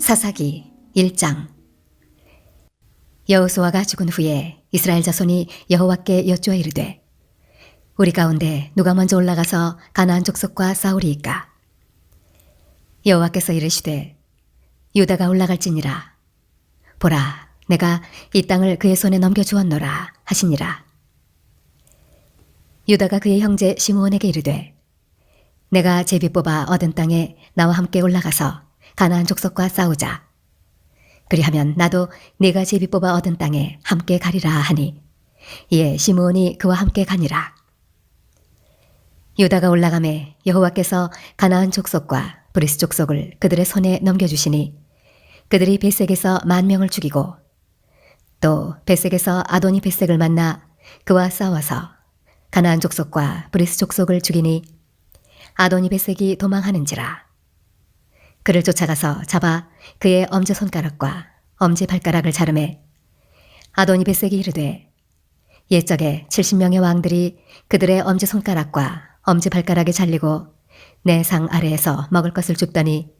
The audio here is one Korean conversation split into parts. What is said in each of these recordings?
사사기 1장. 여호수아가 죽은 후에 이스라엘 자손이 여호와께 여쭈어 이르되 우리 가운데 누가 먼저 올라가서 가나안 족속과 싸우리이까. 여호와께서 이르시되 유다가 올라갈지니라. 보라, 내가 이 땅을 그의 손에 넘겨주었노라 하시니라. 유다가 그의 형제 시므온에게 이르되 내가 제비 뽑아 얻은 땅에 나와 함께 올라가서 가나안 족속과 싸우자. 그리하면 나도 네가 제비 뽑아 얻은 땅에 함께 가리라 하니 이에 시므온이 그와 함께 가니라. 유다가 올라가매 여호와께서 가나안 족속과 브리스 족속을 그들의 손에 넘겨주시니 그들이 베색에서 10,000명을 죽이고 또 베색에서 아도니 베색을 만나 그와 싸워서 가나안 족속과 브리스 족속을 죽이니 아도니 베색이 도망하는지라. 그를 쫓아가서 잡아 그의 엄지손가락과 엄지발가락을 자르매 아도니 베색이 이르되 옛적에 70명의 왕들이 그들의 엄지손가락과 엄지발가락에 잘리고 내 상 아래에서 먹을 것을 줍더니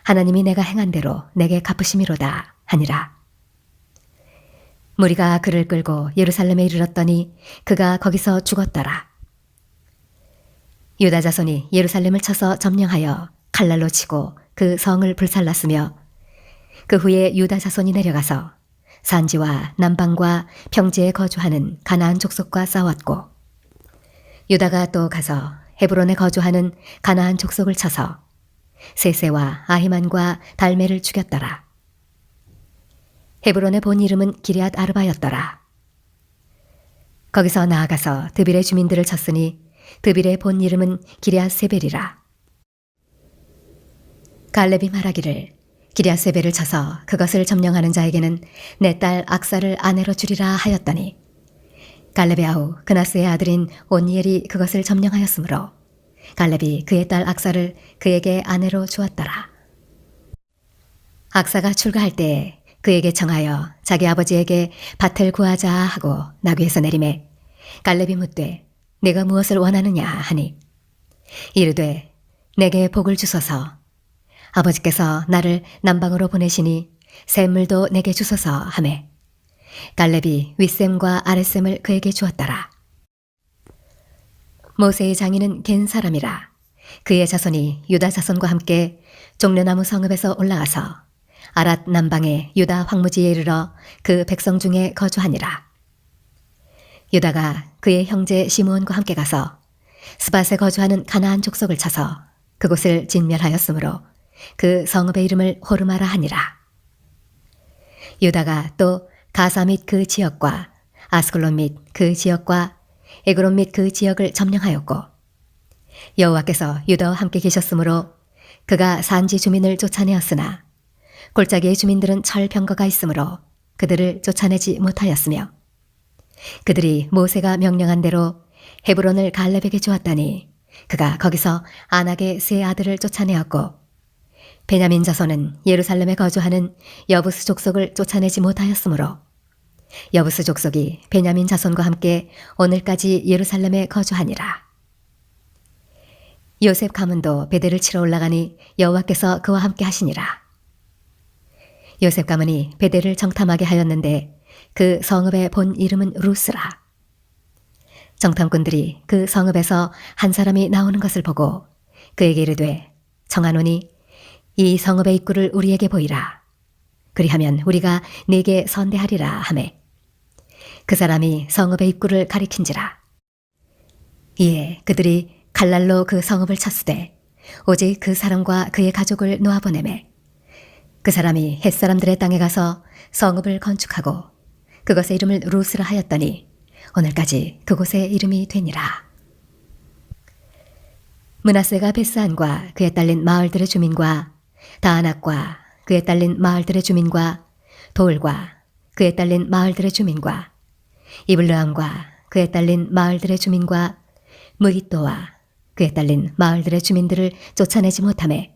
하나님이 내가 행한 대로 내게 갚으심이로다 하니라. 무리가 그를 끌고 예루살렘에 이르렀더니 그가 거기서 죽었더라. 유다 자손이 예루살렘을 쳐서 점령하여 칼날로 치고 그 성을 불살랐으며 그 후에 유다 자손이 내려가서 산지와 남방과 평지에 거주하는 가나안 족속과 싸웠고 유다가 또 가서 헤브론에 거주하는 가나안 족속을 쳐서 세세와 아히만과 달메를 죽였더라. 헤브론의 본 이름은 기럇 아르바였더라. 거기서 나아가서 드빌의 주민들을 쳤으니 드빌의 본 이름은 기럇 세벨이라. 갈렙이 말하기를 기럇 세벨을 쳐서 그것을 점령하는 자에게는 내 딸 악사를 아내로 주리라 하였더니 갈렙의 아우 그나스의 아들인 온니엘이 그것을 점령하였으므로 갈렙이 그의 딸 악사를 그에게 아내로 주었더라. 악사가 출가할 때에 그에게 청하여 자기 아버지에게 밭을 구하자 하고 나귀에서 내리매 갈렙이 묻되 네가 무엇을 원하느냐 하니 이르되 내게 복을 주소서. 아버지께서 나를 남방으로 보내시니 샘물도 내게 주소서 하매 갈렙이 윗샘과 아랫샘을 그에게 주었더라. 모세의 장인은 겐 사람이라. 그의 자손이 유다 자손과 함께 종려나무 성읍에서 올라가서 아랏 남방의 유다 황무지에 이르러 그 백성 중에 거주하니라. 유다가 그의 형제 시므온과 함께 가서 스밧에 거주하는 가나안 족속을 쳐서 그곳을 진멸하였으므로 그 성읍의 이름을 호르마라 하니라. 유다가 또 가사 및 그 지역과 아스글론 및 그 지역과 에그론 및 그 지역을 점령하였고 여호와께서 유다와 함께 계셨으므로 그가 산지 주민을 쫓아내었으나 골짜기의 주민들은 철병거가 있으므로 그들을 쫓아내지 못하였으며 그들이 모세가 명령한 대로 헤브론을 갈렙에게 주었다니 그가 거기서 아낙의 세 아들을 쫓아내었고 베냐민 자손은 예루살렘에 거주하는 여부스 족속을 쫓아내지 못하였으므로 여부스 족속이 베냐민 자손과 함께 오늘까지 예루살렘에 거주하니라. 요셉 가문도 베델을 치러 올라가니 여호와께서 그와 함께 하시니라. 요셉 가문이 베델을 정탐하게 하였는데 그 성읍의 본 이름은 루스라. 정탐꾼들이 그 성읍에서 한 사람이 나오는 것을 보고 그에게 이르되 청하노니 이 성읍의 입구를 우리에게 보이라. 그리하면 우리가 네게 선대하리라 하매 그 사람이 성읍의 입구를 가리킨지라. 이에 그들이 칼날로 그 성읍을 쳤으되 오직 그 사람과 그의 가족을 놓아보내매 그 사람이 헷사람들의 땅에 가서 성읍을 건축하고 그것의 이름을 루스라 하였더니 오늘까지 그곳의 이름이 되니라. 므낫세가 베스안과 그에 딸린 마을들의 주민과 다아낙과 그에 딸린 마을들의 주민과 돌과 그에 딸린 마을들의 주민과 이블르함과 그에 딸린 마을들의 주민과 무히또와 그에 딸린 마을들의 주민들을 쫓아내지 못하매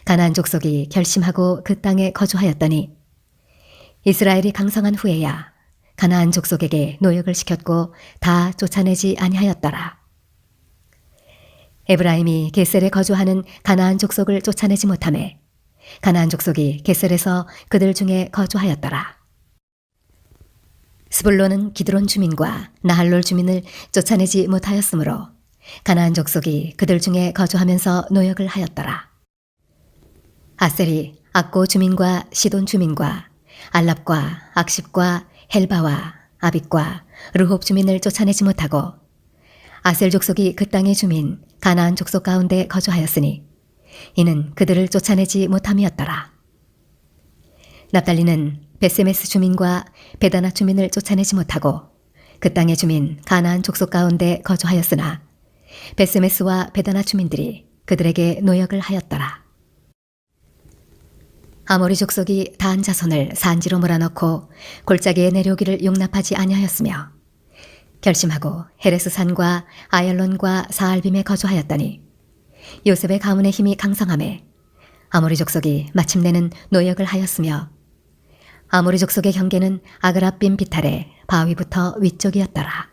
가나안 족속이 결심하고 그 땅에 거주하였더니 이스라엘이 강성한 후에야 가나안 족속에게 노역을 시켰고 다 쫓아내지 아니하였더라. 에브라임이 게셀에 거주하는 가나안 족속을 쫓아내지 못하매 가나안 족속이 게셀에서 그들 중에 거주하였더라. 스불론은 기드론 주민과 나할롤 주민을 쫓아내지 못하였으므로 가나안 족속이 그들 중에 거주하면서 노역을 하였더라. 아셀이 악고 주민과 시돈 주민과 알랍과 악십과 헬바와 아빅과 르홉 주민을 쫓아내지 못하고 아셀 족속이 그 땅의 주민 가나안 족속 가운데 거주하였으니 이는 그들을 쫓아내지 못함이었더라. 납달리는 베세메스 주민과 베다나 주민을 쫓아내지 못하고 그 땅의 주민 가나안 족속 가운데 거주하였으나 베세메스와 베다나 주민들이 그들에게 노역을 하였더라. 아모리 족속이 단 자손을 산지로 몰아넣고 골짜기에 내려오기를 용납하지 아니하였으며 결심하고 헤레스 산과 아얄론과 사알빔에 거주하였더니 요셉의 가문의 힘이 강성함에 아모리 족속이 마침내는 노역을 하였으며 아모리 족속의 경계는 아그라빔 비탈의 바위부터 위쪽이었더라.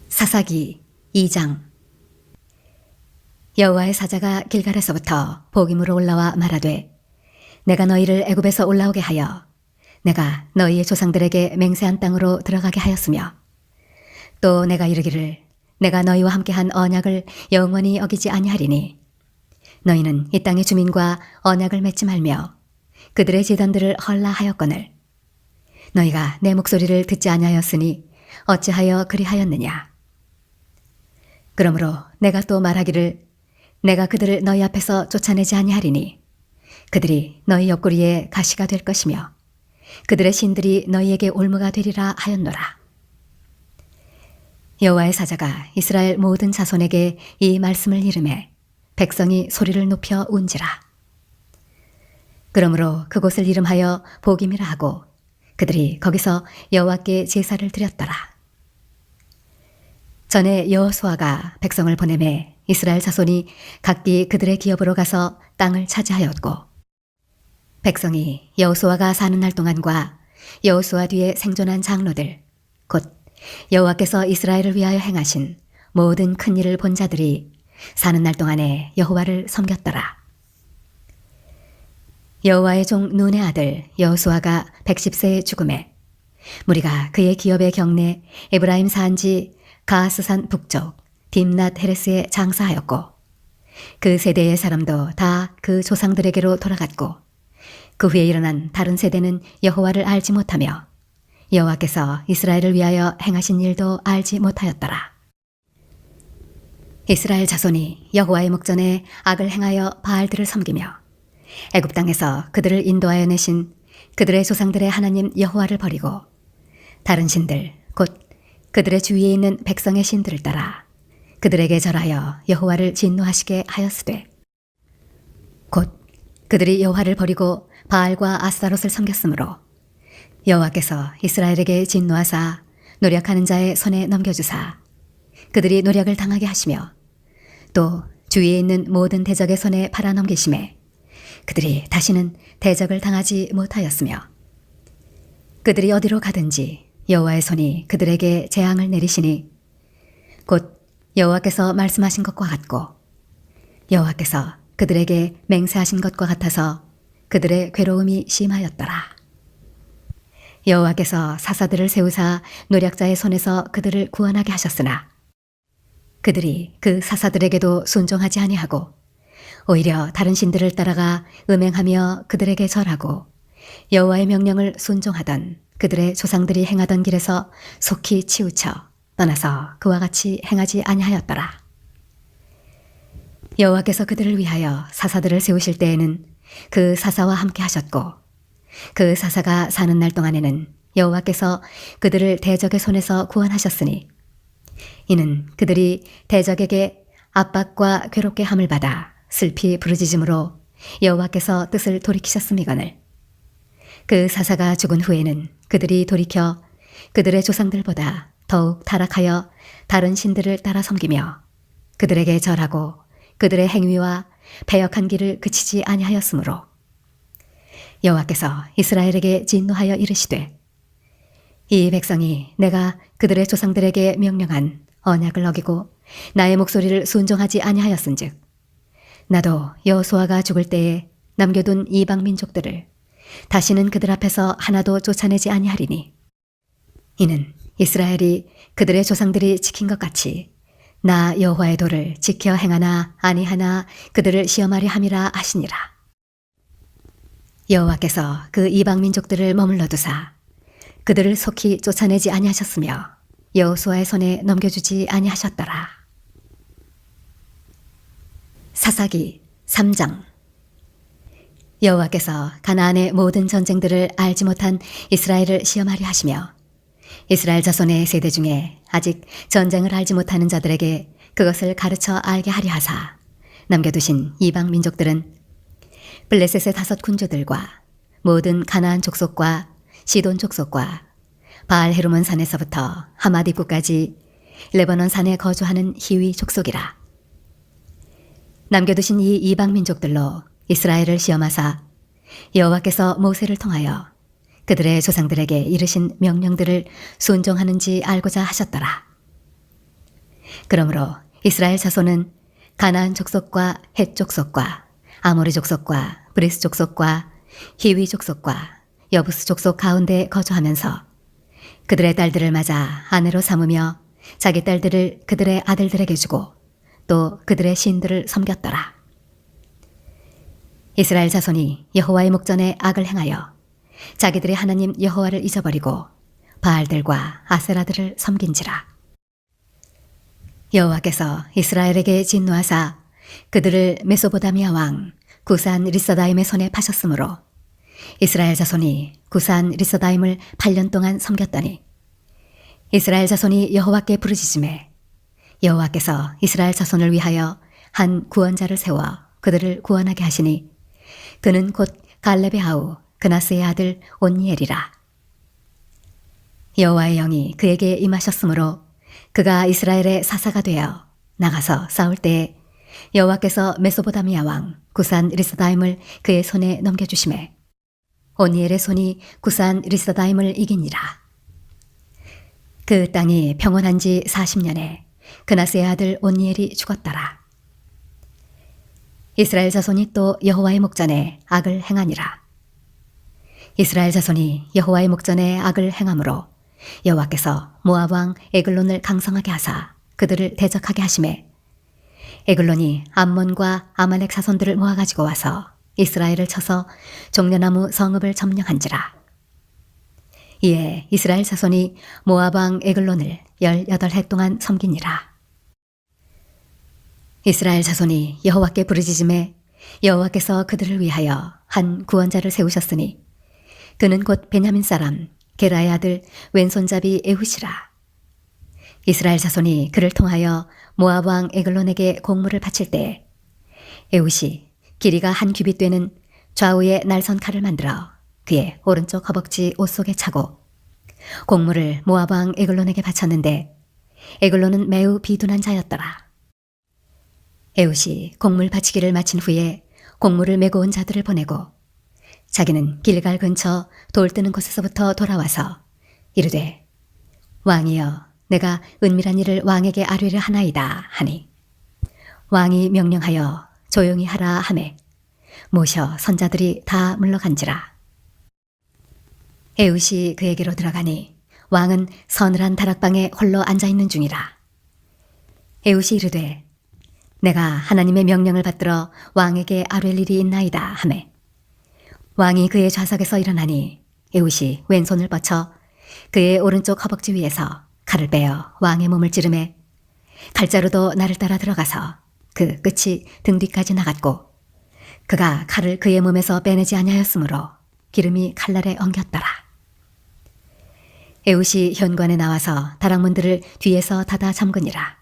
사사기 2장. 여호와의 사자가 길갈에서부터 복임으로 올라와 말하되 내가 너희를 애굽에서 올라오게 하여 내가 너희의 조상들에게 맹세한 땅으로 들어가게 하였으며 또 내가 이르기를 내가 너희와 함께한 언약을 영원히 어기지 아니하리니 너희는 이 땅의 주민과 언약을 맺지 말며 그들의 제단들을 헐라하였거늘 너희가 내 목소리를 듣지 아니하였으니 어찌하여 그리하였느냐. 그러므로 내가 또 말하기를 내가 그들을 너희 앞에서 쫓아내지 아니하리니 그들이 너희 옆구리에 가시가 될 것이며 그들의 신들이 너희에게 올무가 되리라 하였노라. 여호와의 사자가 이스라엘 모든 자손에게 이 말씀을 이르매 백성이 소리를 높여 운지라. 그러므로 그곳을 이름하여 복임이라 하고 그들이 거기서 여호와께 제사를 드렸더라. 전에 여호수아가 백성을 보내매 이스라엘 자손이 각기 그들의 기업으로 가서 땅을 차지하였고 백성이 여호수아가 사는 날 동안과 여호수아 뒤에 생존한 장로들 곧 여호와께서 이스라엘을 위하여 행하신 모든 큰 일을 본 자들이 사는 날 동안에 여호와를 섬겼더라. 여호와의 종 눈의 아들 여호수아가 110세에 죽음에 무리가 그의 기업의 경내 에브라임 산지 가하스산 북쪽 딥낫 헤레스에 장사하였고 그 세대의 사람도 다 그 조상들에게로 돌아갔고 그 후에 일어난 다른 세대는 여호와를 알지 못하며 여호와께서 이스라엘을 위하여 행하신 일도 알지 못하였더라. 이스라엘 자손이 여호와의 목전에 악을 행하여 바알들을 섬기며 애굽 땅에서 그들을 인도하여 내신 그들의 조상들의 하나님 여호와를 버리고 다른 신들 곧 그들의 주위에 있는 백성의 신들을 따라 그들에게 절하여 여호와를 진노하시게 하였으되 곧 그들이 여호와를 버리고 바알과 아스타롯을 섬겼으므로 여호와께서 이스라엘에게 진노하사 노력하는 자의 손에 넘겨주사 그들이 노력을 당하게 하시며 또 주위에 있는 모든 대적의 손에 팔아넘기심에 그들이 다시는 대적을 당하지 못하였으며 그들이 어디로 가든지 여호와의 손이 그들에게 재앙을 내리시니 곧 여호와께서 말씀하신 것과 같고 여호와께서 그들에게 맹세하신 것과 같아서 그들의 괴로움이 심하였더라. 여호와께서 사사들을 세우사 노략자의 손에서 그들을 구원하게 하셨으나 그들이 그 사사들에게도 순종하지 아니하고 오히려 다른 신들을 따라가 음행하며 그들에게 절하고 여호와의 명령을 순종하던 그들의 조상들이 행하던 길에서 속히 치우쳐 떠나서 그와 같이 행하지 아니하였더라. 여호와께서 그들을 위하여 사사들을 세우실 때에는 그 사사와 함께 하셨고 그 사사가 사는 날 동안에는 여호와께서 그들을 대적의 손에서 구원하셨으니 이는 그들이 대적에게 압박과 괴롭게 함을 받아 슬피 부르짖음으로 여호와께서 뜻을 돌이키셨음이거늘 그 사사가 죽은 후에는 그들이 돌이켜 그들의 조상들보다 더욱 타락하여 다른 신들을 따라 섬기며 그들에게 절하고 그들의 행위와 패역한 길을 그치지 아니하였으므로 여호와께서 이스라엘에게 진노하여 이르시되 이 백성이 내가 그들의 조상들에게 명령한 언약을 어기고 나의 목소리를 순종하지 아니하였은즉 나도 여호수아가 죽을 때에 남겨둔 이방 민족들을 다시는 그들 앞에서 하나도 쫓아내지 아니하리니 이는 이스라엘이 그들의 조상들이 지킨 것 같이 나 여호와의 도를 지켜 행하나 아니하나 그들을 시험하려 함이라 하시니라. 여호와께서 그 이방 민족들을 머물러 두사 그들을 속히 쫓아내지 아니하셨으며 여호수아의 손에 넘겨주지 아니하셨더라. 사사기 3장. 여호와께서 가나안의 모든 전쟁들을 알지 못한 이스라엘을 시험하려 하시며 이스라엘 자손의 세대 중에 아직 전쟁을 알지 못하는 자들에게 그것을 가르쳐 알게 하려 하사 남겨두신 이방 민족들은 블레셋의 5 군주들과 모든 가나안 족속과 시돈 족속과 바알 헤르몬 산에서부터 하맛 입구까지 레바논 산에 거주하는 히위 족속이라. 남겨두신 이 이방 민족들로 이스라엘을 시험하사 여호와께서 모세를 통하여 그들의 조상들에게 이르신 명령들을 순종하는지 알고자 하셨더라. 그러므로 이스라엘 자손은 가나안 족속과 헷 족속과 아모리 족속과 브리스 족속과 히위 족속과 여부스 족속 가운데 거주하면서 그들의 딸들을 맞아 아내로 삼으며 자기 딸들을 그들의 아들들에게 주고 또 그들의 신들을 섬겼더라. 이스라엘 자손이 여호와의 목전에 악을 행하여 자기들의 하나님 여호와를 잊어버리고 바알들과 아세라들을 섬긴지라. 여호와께서 이스라엘에게 진노하사 그들을 메소보다미아 왕 구산 리서다임의 손에 파셨으므로 이스라엘 자손이 구산 리서다임을 8년 동안 섬겼더니 이스라엘 자손이 여호와께 부르짖음에 여호와께서 이스라엘 자손을 위하여 한 구원자를 세워 그들을 구원하게 하시니 그는 곧 갈렙의 아우 그나스의 아들 온니엘이라. 여호와의 영이 그에게 임하셨으므로 그가 이스라엘의 사사가 되어 나가서 싸울 때에 여호와께서 메소보다미아 왕 구산 리스다임을 그의 손에 넘겨주심에 온니엘의 손이 구산 리스다임을 이기니라. 그 땅이 평온한 지 40년에 그나스의 아들 온니엘이 죽었더라. 이스라엘 자손이 또 여호와의 목전에 악을 행하니라. 이스라엘 자손이 여호와의 목전에 악을 행함으로 여호와께서 모압 왕 에글론을 강성하게 하사 그들을 대적하게 하심에 에글론이 암몬과 아말렉 자손들을 모아가지고 와서 이스라엘을 쳐서 종려나무 성읍을 점령한지라. 이에 이스라엘 자손이 모압 왕 에글론을 18해 동안 섬기니라. 이스라엘 자손이 여호와께 부르짖음에 여호와께서 그들을 위하여 한 구원자를 세우셨으니 그는 곧 베냐민 사람 게라의 아들 왼손잡이 에훗이라. 이스라엘 자손이 그를 통하여 모압 왕 에글론에게 공물을 바칠 때 에훗이 길이가 한 규빗 되는 좌우에 날선 칼을 만들어 그의 오른쪽 허벅지 옷 속에 차고 공물을 모압 왕 에글론에게 바쳤는데 에글론은 매우 비둔한 자였더라. 에훗이 공물 바치기를 마친 후에 공물을 메고 온 자들을 보내고 자기는 길갈 근처 돌 뜨는 곳에서부터 돌아와서 이르되 왕이여 내가 은밀한 일을 왕에게 아뢰려 하나이다 하니 왕이 명령하여 조용히 하라 하매 모셔 선자들이 다 물러간지라. 에훗이 그에게로 들어가니 왕은 서늘한 다락방에 홀로 앉아있는 중이라. 에훗이 이르되 내가 하나님의 명령을 받들어 왕에게 아뢰 일이 있나이다 하매 왕이 그의 좌석에서 일어나니 에훗이 왼손을 뻗쳐 그의 오른쪽 허벅지 위에서 칼을 빼어 왕의 몸을 찌르매 칼자루도 나를 따라 들어가서 그 끝이 등 뒤까지 나갔고 그가 칼을 그의 몸에서 빼내지 아니하였으므로 기름이 칼날에 엉겼더라. 에훗이 현관에 나와서 다락문들을 뒤에서 닫아 잠그니라.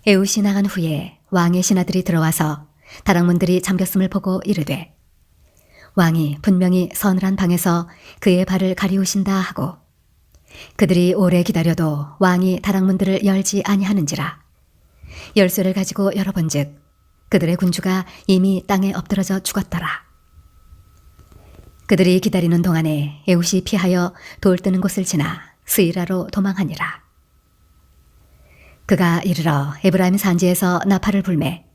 에훗이 나간 후에 왕의 신하들이 들어와서 다락문들이 잠겼음을 보고 이르되 왕이 분명히 서늘한 방에서 그의 발을 가리우신다 하고 그들이 오래 기다려도 왕이 다락문들을 열지 아니하는지라. 열쇠를 가지고 열어본즉 그들의 군주가 이미 땅에 엎드러져 죽었더라. 그들이 기다리는 동안에 에훗이 피하여 돌 뜨는 곳을 지나 스이라로 도망하니라. 그가 이르러 에브라임 산지에서 나팔을 불매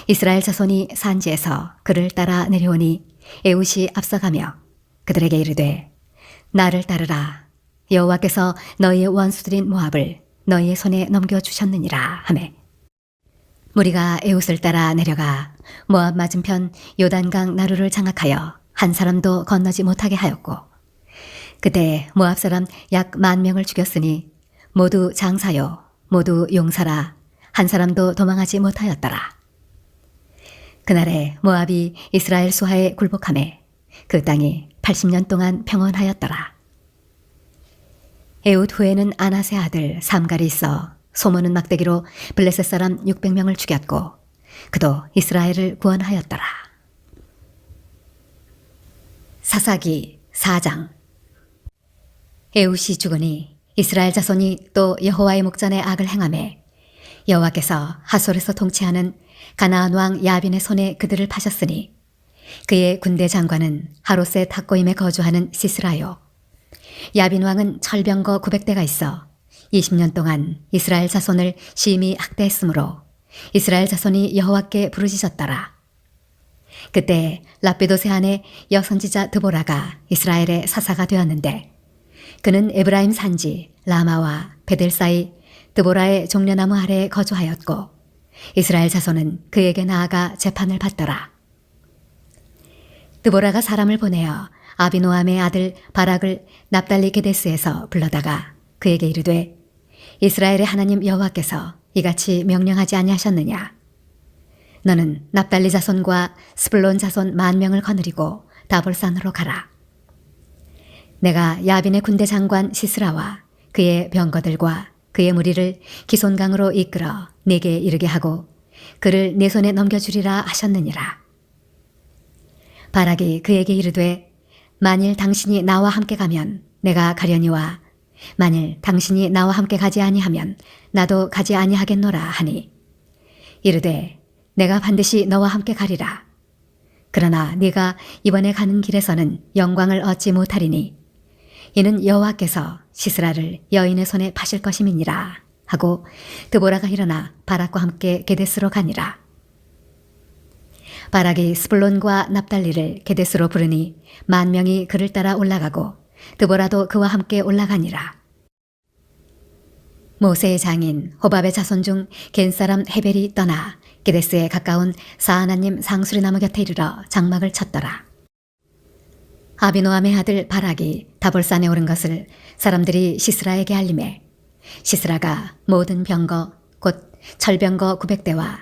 이스라엘 자손이 산지에서 그를 따라 내려오니 에웃이 앞서가며 그들에게 이르되 나를 따르라. 여호와께서 너희의 원수들인 모압을 너희의 손에 넘겨주셨느니라 하매 무리가 에웃을 따라 내려가 모압 맞은편 요단강 나루를 장악하여 한 사람도 건너지 못하게 하였고 그때 모압 사람 약 10,000명을 죽였으니 모두 장사요 모두 용사라 한 사람도 도망하지 못하였더라. 그날에 모압이 이스라엘 수하에 굴복하매 그 땅이 80년 동안 평온하였더라. 에웃 후에는 아나세 아들 삼갈이 있어 소모는 막대기로 블레셋 사람 600명을 죽였고 그도 이스라엘을 구원하였더라. 사사기 4장. 에웃이 죽으니 이스라엘 자손이 또 여호와의 목전에 악을 행하매 여호와께서 하솔에서 통치하는 가나안 왕 야빈의 손에 그들을 파셨으니 그의 군대 장관은 하롯셋 탁고임에 거주하는 시스라요. 야빈 왕은 철병거 900대가 있어 20년 동안 이스라엘 자손을 심히 학대했으므로 이스라엘 자손이 여호와께 부르짖었더라. 그때 랍비도세 아내 여선지자 드보라가 이스라엘의 사사가 되었는데 그는 에브라임 산지 라마와 베델 사이 드보라의 종려나무 아래에 거주하였고 이스라엘 자손은 그에게 나아가 재판을 받더라. 드보라가 사람을 보내어 아비노함의 아들 바락을 납달리 게데스에서 불러다가 그에게 이르되 이스라엘의 하나님 여호와께서 이같이 명령하지 아니하셨느냐. 너는 납달리 자손과 스불론 자손 10,000명을 거느리고 다볼산으로 가라. 내가 야빈의 군대 장관 시스라와 그의 병거들과 그의 무리를 기손강으로 이끌어 내게 이르게 하고 그를 내 손에 넘겨주리라 하셨느니라. 바락이 그에게 이르되 만일 당신이 나와 함께 가면 내가 가려니와 만일 당신이 나와 함께 가지 아니하면 나도 가지 아니하겠노라 하니 이르되 내가 반드시 너와 함께 가리라. 그러나 네가 이번에 가는 길에서는 영광을 얻지 못하리니 이는 여호와께서 시스라를 여인의 손에 파실 것임이니라 하고 드보라가 일어나 바락과 함께 게데스로 가니라. 바락이 스불론과 납달리를 게데스로 부르니 10,000명이 그를 따라 올라가고 드보라도 그와 함께 올라가니라. 모세의 장인 호밥의 자손 중 겐사람 헤벨이 떠나 게데스에 가까운 사하나님 상수리나무 곁에 이르러 장막을 쳤더라. 아비노함의 아들 바락이 다볼산에 오른 것을 사람들이 시스라에게 알림해 시스라가 모든 병거 곧 철병거 900대와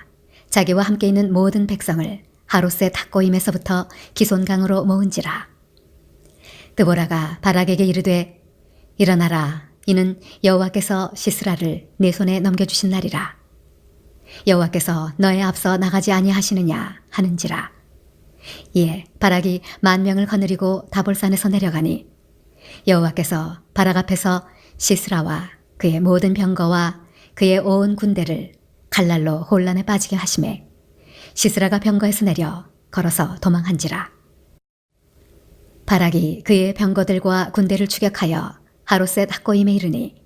자기와 함께 있는 모든 백성을 하롯셋 탁고임에서부터 기손강으로 모은지라. 드보라가 바락에게 이르되 일어나라. 이는 여호와께서 시스라를 내 손에 넘겨주신 날이라. 여호와께서 너의 앞서 나가지 아니하시느냐 하는지라. 이에 바락이 10,000명을 거느리고 다볼산에서 내려가니 여호와께서 바락 앞에서 시스라와 그의 모든 병거와 그의 온 군대를 칼날로 혼란에 빠지게 하심에 시스라가 병거에서 내려 걸어서 도망한지라. 바락이 그의 병거들과 군대를 추격하여 하롯셋 핫고임에 이르니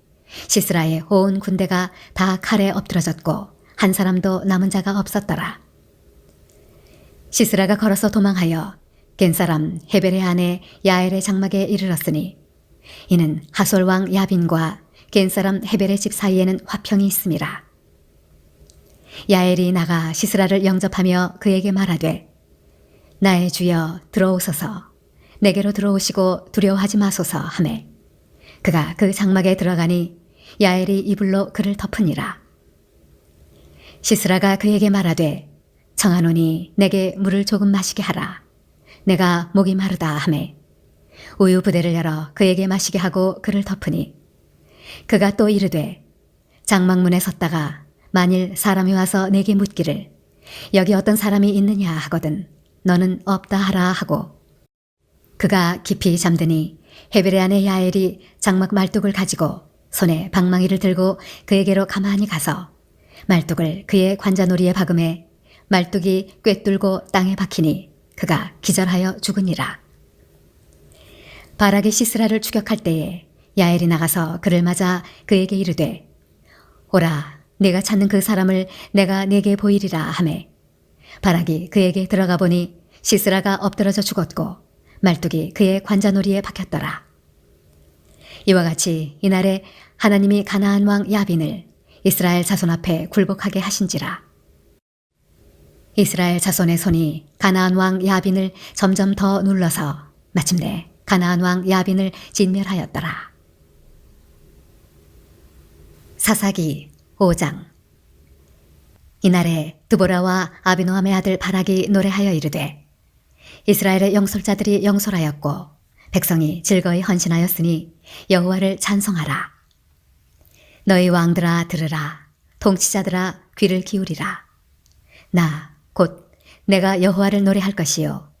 시스라의 온 군대가 다 칼에 엎드러졌고 한 사람도 남은 자가 없었더라. 시스라가 걸어서 도망하여 겐사람 헤벨의 아내 야엘의 장막에 이르렀으니 이는 하솔 왕 야빈과 겐사람 헤벨의 집 사이에는 화평이 있음이라. 야엘이 나가 시스라를 영접하며 그에게 말하되 나의 주여 들어오소서. 내게로 들어오시고 두려워하지 마소서 하매 그가 그 장막에 들어가니 야엘이 이불로 그를 덮으니라. 시스라가 그에게 말하되 청하노니 내게 물을 조금 마시게 하라. 내가 목이 마르다 하매 우유 부대를 열어 그에게 마시게 하고 그를 덮으니 그가 또 이르되 장막문에 섰다가 만일 사람이 와서 내게 묻기를 여기 어떤 사람이 있느냐 하거든 너는 없다 하라 하고 그가 깊이 잠드니 헤벨의 아내 야엘이 장막 말뚝을 가지고 손에 방망이를 들고 그에게로 가만히 가서 말뚝을 그의 관자놀이에 박음에 말뚝이 꿰뚫고 땅에 박히니 그가 기절하여 죽으니라. 바락이 시스라를 추격할 때에 야엘이 나가서 그를 맞아 그에게 이르되 오라 네가 찾는 그 사람을 내가 네게 보이리라 하매 바락이 그에게 들어가 보니 시스라가 엎드러져 죽었고 말뚝이 그의 관자놀이에 박혔더라. 이와 같이 이날에 하나님이 가나안 왕 야빈을 이스라엘 자손 앞에 굴복하게 하신지라. 이스라엘 자손의 손이 가나안 왕 야빈을 점점 더 눌러서 마침내 가나안 왕 야빈을 진멸하였더라. 사사기 5장. 이날에 드보라와 아비노함의 아들 바락이 노래하여 이르되 이스라엘의 영솔자들이 영솔하였고 백성이 즐거이 헌신하였으니 여호와를 찬송하라. 너희 왕들아 들으라. 통치자들아 귀를 기울이라. 나 곧 내가 여호와를 노래할 것이요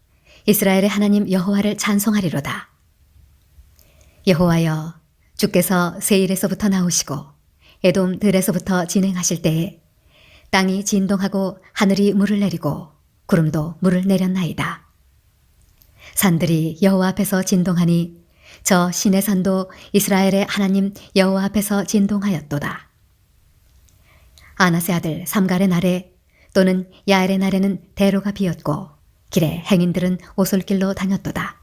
이스라엘의 하나님 여호와를 찬송하리로다. 여호와여, 주께서 세일에서부터 나오시고 에돔 들에서부터 진행하실 때에 땅이 진동하고 하늘이 물을 내리고 구름도 물을 내렸나이다. 산들이 여호와 앞에서 진동하니 저 시내 산도 이스라엘의 하나님 여호와 앞에서 진동하였도다. 아나세 아들 삼갈의 날에 또는 야엘의 날에는 대로가 비었고 길에 행인들은 오솔길로 다녔도다.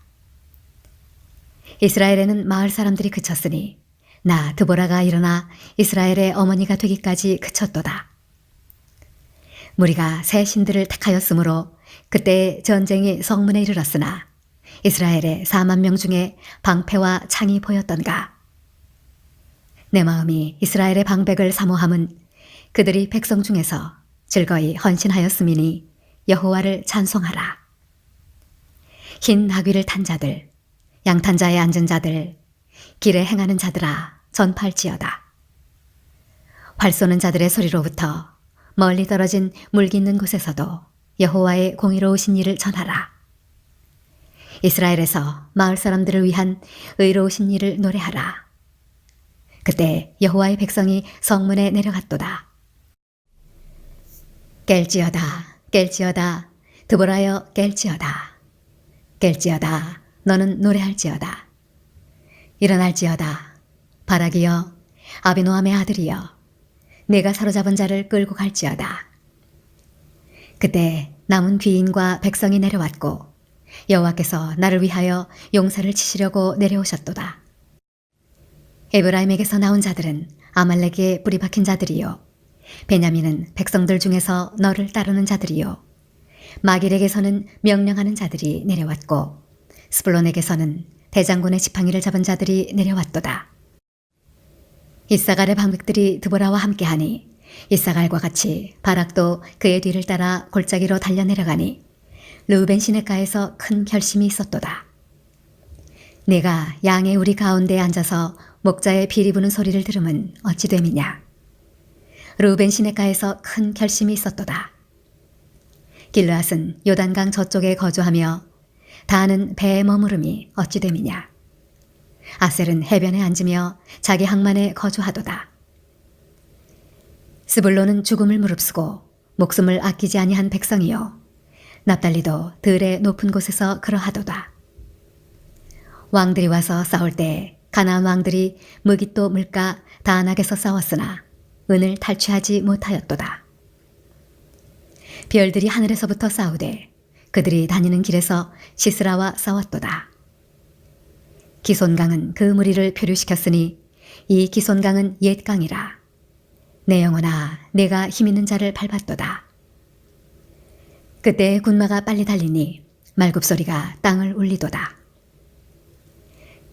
이스라엘에는 마을 사람들이 그쳤으니 나 드보라가 일어나 이스라엘의 어머니가 되기까지 그쳤도다. 무리가 새 신들을 택하였으므로 그때 전쟁이 성문에 이르렀으나 이스라엘의 4만 명 중에 방패와 창이 보였던가. 내 마음이 이스라엘의 방백을 사모함은 그들이 백성 중에서 즐거이 헌신하였음이니 여호와를 찬송하라. 흰 나귀를 탄 자들, 양탄자에 앉은 자들, 길에 행하는 자들아 전팔지어다. 활 쏘는 자들의 소리로부터 멀리 떨어진 물기 있는 곳에서도 여호와의 공의로우신 일을 전하라. 이스라엘에서 마을 사람들을 위한 의로우신 일을 노래하라. 그때 여호와의 백성이 성문에 내려갔도다. 깰지어다, 깰지어다, 드보라여 깰지어다. 깰지어다, 너는 노래할지어다. 일어날지어다, 바락이여, 아비노함의 아들이여, 내가 사로잡은 자를 끌고 갈지어다. 그때 남은 귀인과 백성이 내려왔고 여호와께서 나를 위하여 용사를 치시려고 내려오셨도다. 에브라임에게서 나온 자들은 아말렉에 뿌리 박힌 자들이요 베냐민은 백성들 중에서 너를 따르는 자들이요 마길에게서는 명령하는 자들이 내려왔고 스불론에게서는 대장군의 지팡이를 잡은 자들이 내려왔도다. 이사갈의 방백들이 드보라와 함께하니 이사갈과 같이 바락도 그의 뒤를 따라 골짜기로 달려내려가니 르우벤 시냇가에서 큰 결심이 있었도다. 내가 양의 우리 가운데에 앉아서 목자의 피리 부는 소리를 들으면 어찌 됨이냐. 르우벤 시냇가에서 큰 결심이 있었도다. 길르앗은 요단강 저쪽에 거주하며 다는 배에 머무름이 어찌 됨이냐. 아셀은 해변에 앉으며 자기 항만에 거주하도다. 스불론은 죽음을 무릅쓰고 목숨을 아끼지 아니한 백성이요 납달리도 들의 높은 곳에서 그러하도다. 왕들이 와서 싸울 때 가나안 왕들이 무깃도 물가 다안악에서 싸웠으나 은을 탈취하지 못하였도다. 별들이 하늘에서부터 싸우되 그들이 다니는 길에서 시스라와 싸웠도다. 기손강은 그 무리를 표류시켰으니 이 기손강은 옛 강이라. 내 영혼아, 내가 힘있는 자를 밟았도다. 그때 군마가 빨리 달리니 말굽소리가 땅을 울리도다.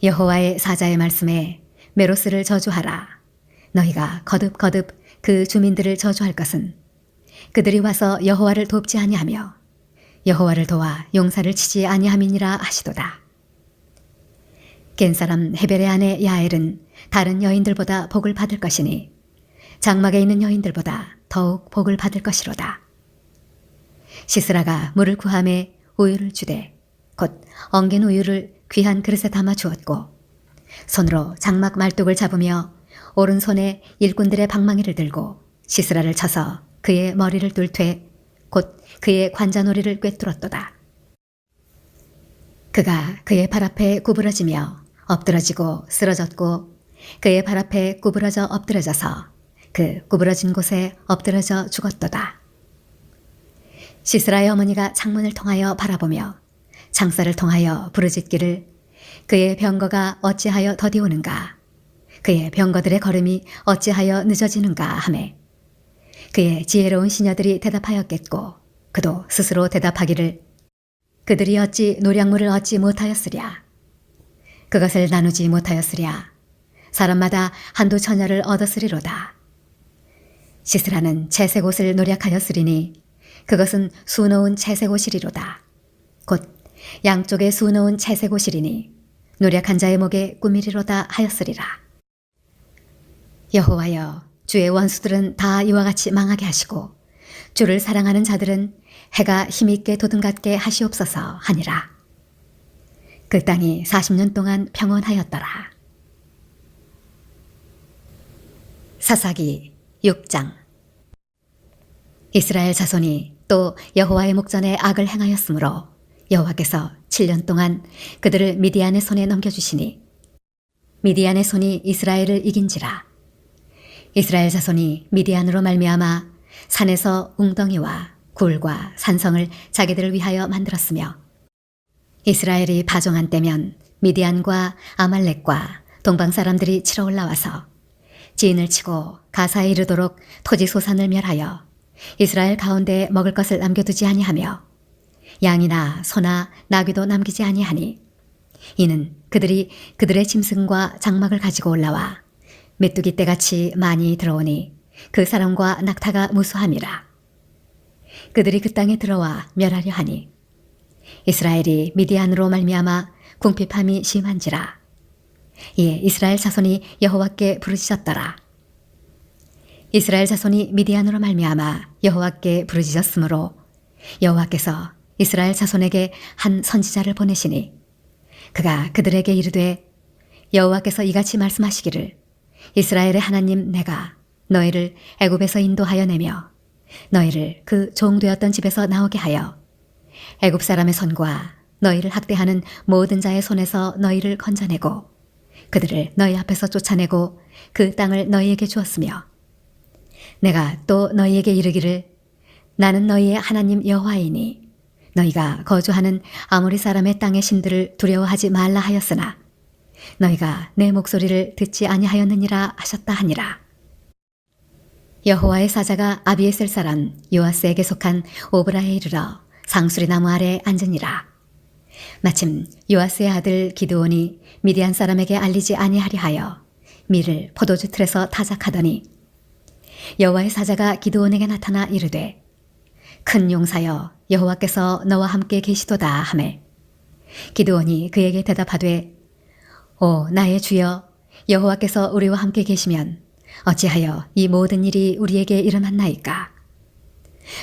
여호와의 사자의 말씀에 메로스를 저주하라. 너희가 거듭거듭 그 주민들을 저주할 것은 그들이 와서 여호와를 돕지 아니하며 여호와를 도와 용사를 치지 아니함이니라 하시도다. 겐사람 헤벨의 아내 야엘은 다른 여인들보다 복을 받을 것이니 장막에 있는 여인들보다 더욱 복을 받을 것이로다. 시스라가 물을 구함에 우유를 주되 곧 엉긴 우유를 귀한 그릇에 담아 주었고 손으로 장막 말뚝을 잡으며 오른손에 일꾼들의 방망이를 들고 시스라를 쳐서 그의 머리를 뚫되 곧 그의 관자놀이를 꿰뚫었도다. 그가 그의 발 앞에 구부러지며 엎드러지고 쓰러졌고 그의 발 앞에 구부러져 엎드러져서 그 구부러진 곳에 엎드러져 죽었도다. 시스라의 어머니가 창문을 통하여 바라보며 창살을 통하여 부르짖기를 그의 병거가 어찌하여 더디오는가 그의 병거들의 걸음이 어찌하여 늦어지는가 하매 그의 지혜로운 시녀들이 대답하였겠고 그도 스스로 대답하기를 그들이 어찌 노량물을 얻지 못하였으랴 그것을 나누지 못하였으랴 사람마다 한두 처녀를 얻었으리로다. 시스라는 채색 옷을 노력하였으리니 그것은 수놓은 채색 옷이리로다. 곧 양쪽에 수놓은 채색 옷이리니 노력한 자의 목에 꾸미리로다 하였으리라. 여호와여, 주의 원수들은 다 이와 같이 망하게 하시고 주를 사랑하는 자들은 해가 힘있게 도든같게 하시옵소서 하니라. 그 땅이 40년 동안 평온하였더라. 사사기 6장. 이스라엘 자손이 또 여호와의 목전에 악을 행하였으므로 여호와께서 7년 동안 그들을 미디안의 손에 넘겨주시니 미디안의 손이 이스라엘을 이긴지라. 이스라엘 자손이 미디안으로 말미암아 산에서 웅덩이와 굴과 산성을 자기들을 위하여 만들었으며 이스라엘이 파종한 때면 미디안과 아말렉과 동방 사람들이 치러 올라와서 지인을 치고 가사에 이르도록 토지 소산을 멸하여 이스라엘 가운데 먹을 것을 남겨두지 아니하며 양이나 소나 나귀도 남기지 아니하니 이는 그들이 그들의 짐승과 장막을 가지고 올라와 메뚜기 떼같이 많이 들어오니 그 사람과 낙타가 무수함이라. 그들이 그 땅에 들어와 멸하려 하니 이스라엘이 미디안으로 말미암아 궁핍함이 심한지라. 이에 이스라엘 자손이 여호와께 부르짖었더라. 이스라엘 자손이 미디안으로 말미암아 여호와께 부르짖었으므로 여호와께서 이스라엘 자손에게 한 선지자를 보내시니 그가 그들에게 이르되 여호와께서 이같이 말씀하시기를 이스라엘의 하나님 내가 너희를 애굽에서 인도하여 내며 너희를 그 종되었던 집에서 나오게 하여 애굽 사람의 손과 너희를 학대하는 모든 자의 손에서 너희를 건져내고 그들을 너희 앞에서 쫓아내고 그 땅을 너희에게 주었으며 내가 또 너희에게 이르기를 나는 너희의 하나님 여호와이니 너희가 거주하는 아모리 사람의 땅의 신들을 두려워하지 말라 하였으나 너희가 내 목소리를 듣지 아니하였느니라 하셨다 하니라. 여호와의 사자가 아비에셀 사람 요아스에게 속한 오브라에 이르러 상수리 나무 아래 앉으니라. 마침 요아스의 아들 기드온이 미디안 사람에게 알리지 아니하려 하여 밀을 포도주 틀에서 타작하더니 여호와의 사자가 기드온에게 나타나 이르되 큰 용사여 여호와께서 너와 함께 계시도다 하매 기드온이 그에게 대답하되 오 나의 주여 여호와께서 우리와 함께 계시면 어찌하여 이 모든 일이 우리에게 일어났나이까.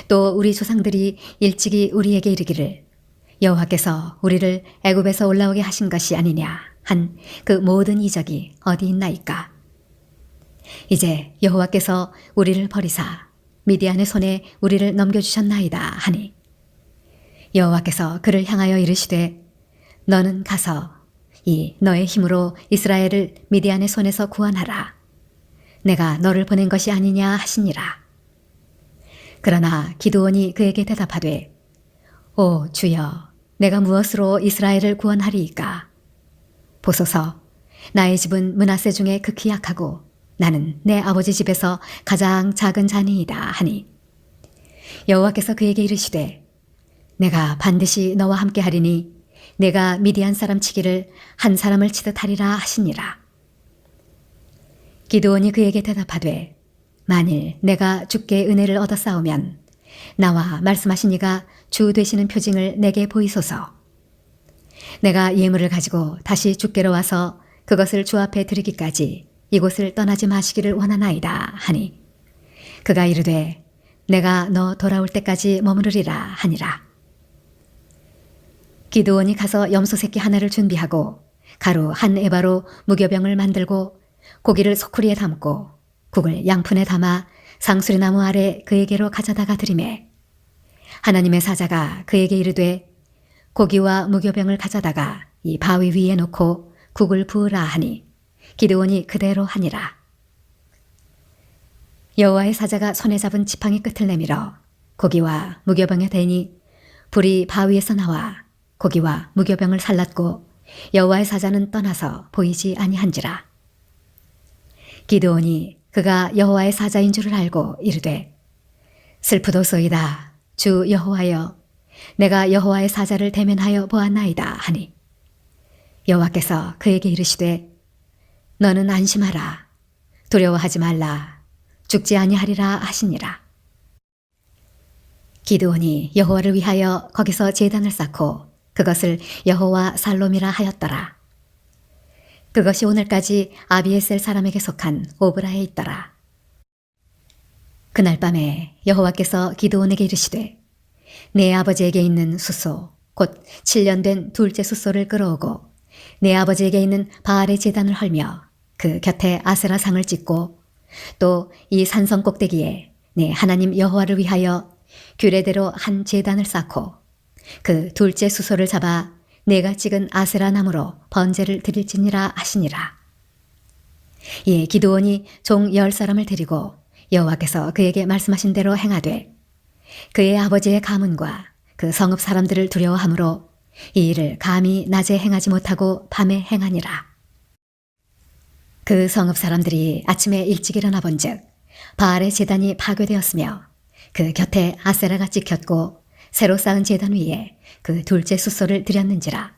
또 우리 조상들이 일찍이 우리에게 이르기를 여호와께서 우리를 애굽에서 올라오게 하신 것이 아니냐 한 그 모든 이적이 어디 있나이까. 이제 여호와께서 우리를 버리사 미디안의 손에 우리를 넘겨주셨나이다 하니 여호와께서 그를 향하여 이르시되 너는 가서 이 너의 힘으로 이스라엘을 미디안의 손에서 구원하라. 내가 너를 보낸 것이 아니냐 하시니라. 그러나 기드온이 그에게 대답하되 오 주여 내가 무엇으로 이스라엘을 구원하리이까. 보소서 나의 집은 므낫세 중에 극히 약하고 나는 내 아버지 집에서 가장 작은 자니이다 하니 여호와께서 그에게 이르시되 내가 반드시 너와 함께 하리니 내가 미디안 사람 치기를 한 사람을 치듯 하리라 하시니라. 기드온이 그에게 대답하되 만일 내가 주께 은혜를 얻어 싸우면 나와 말씀하신 이가 주 되시는 표징을 내게 보이소서. 내가 예물을 가지고 다시 주께로 와서 그것을 주 앞에 드리기까지 이곳을 떠나지 마시기를 원하나이다 하니 그가 이르되 내가 너 돌아올 때까지 머무르리라 하니라. 기드온이 가서 염소 새끼 하나를 준비하고 가루 한 에바로 무교병을 만들고 고기를 소쿠리에 담고 국을 양푼에 담아 상수리 나무 아래 그에게로 가져다가 드리매 하나님의 사자가 그에게 이르되 고기와 무교병을 가져다가 이 바위 위에 놓고 국을 부으라 하니 기드온이 그대로 하니라. 여호와의 사자가 손에 잡은 지팡이 끝을 내밀어 고기와 무교병에 대니 불이 바위에서 나와 고기와 무교병을 살랐고 여호와의 사자는 떠나서 보이지 아니한지라. 기드온이 그가 여호와의 사자인 줄을 알고 이르되 슬프도소이다 주 여호와여 내가 여호와의 사자를 대면하여 보았나이다 하니 여호와께서 그에게 이르시되 너는 안심하라 두려워하지 말라 죽지 아니하리라 하시니라. 기드온이 여호와를 위하여 거기서 제단을 쌓고 그것을 여호와 살롬이라 하였더라. 그것이 오늘까지 아비에셀 사람에게 속한 오브라에 있더라. 그날 밤에 여호와께서 기드온에게 이르시되 내 아버지에게 있는 숫소 곧 7년 된 둘째 숫소를 끌어오고 내 아버지에게 있는 바알의 제단을 헐며 그 곁에 아세라 상을 찍고 또 이 산성 꼭대기에 내 하나님 여호와를 위하여 규례대로 한 제단을 쌓고 그 둘째 숫소를 잡아 내가 찍은 아세라 나무로 번제를 드릴지니라 하시니라. 이에 기드온이 종 10사람을 데리고 여호와께서 그에게 말씀하신 대로 행하되 그의 아버지의 가문과 그 성읍 사람들을 두려워하므로 이 일을 감히 낮에 행하지 못하고 밤에 행하니라. 그 성읍 사람들이 아침에 일찍 일어나 본즉 바알의 제단이 파괴되었으며 그 곁에 아세라가 찍혔고 새로 쌓은 제단 위에 그 둘째 숫소를 드렸는지라.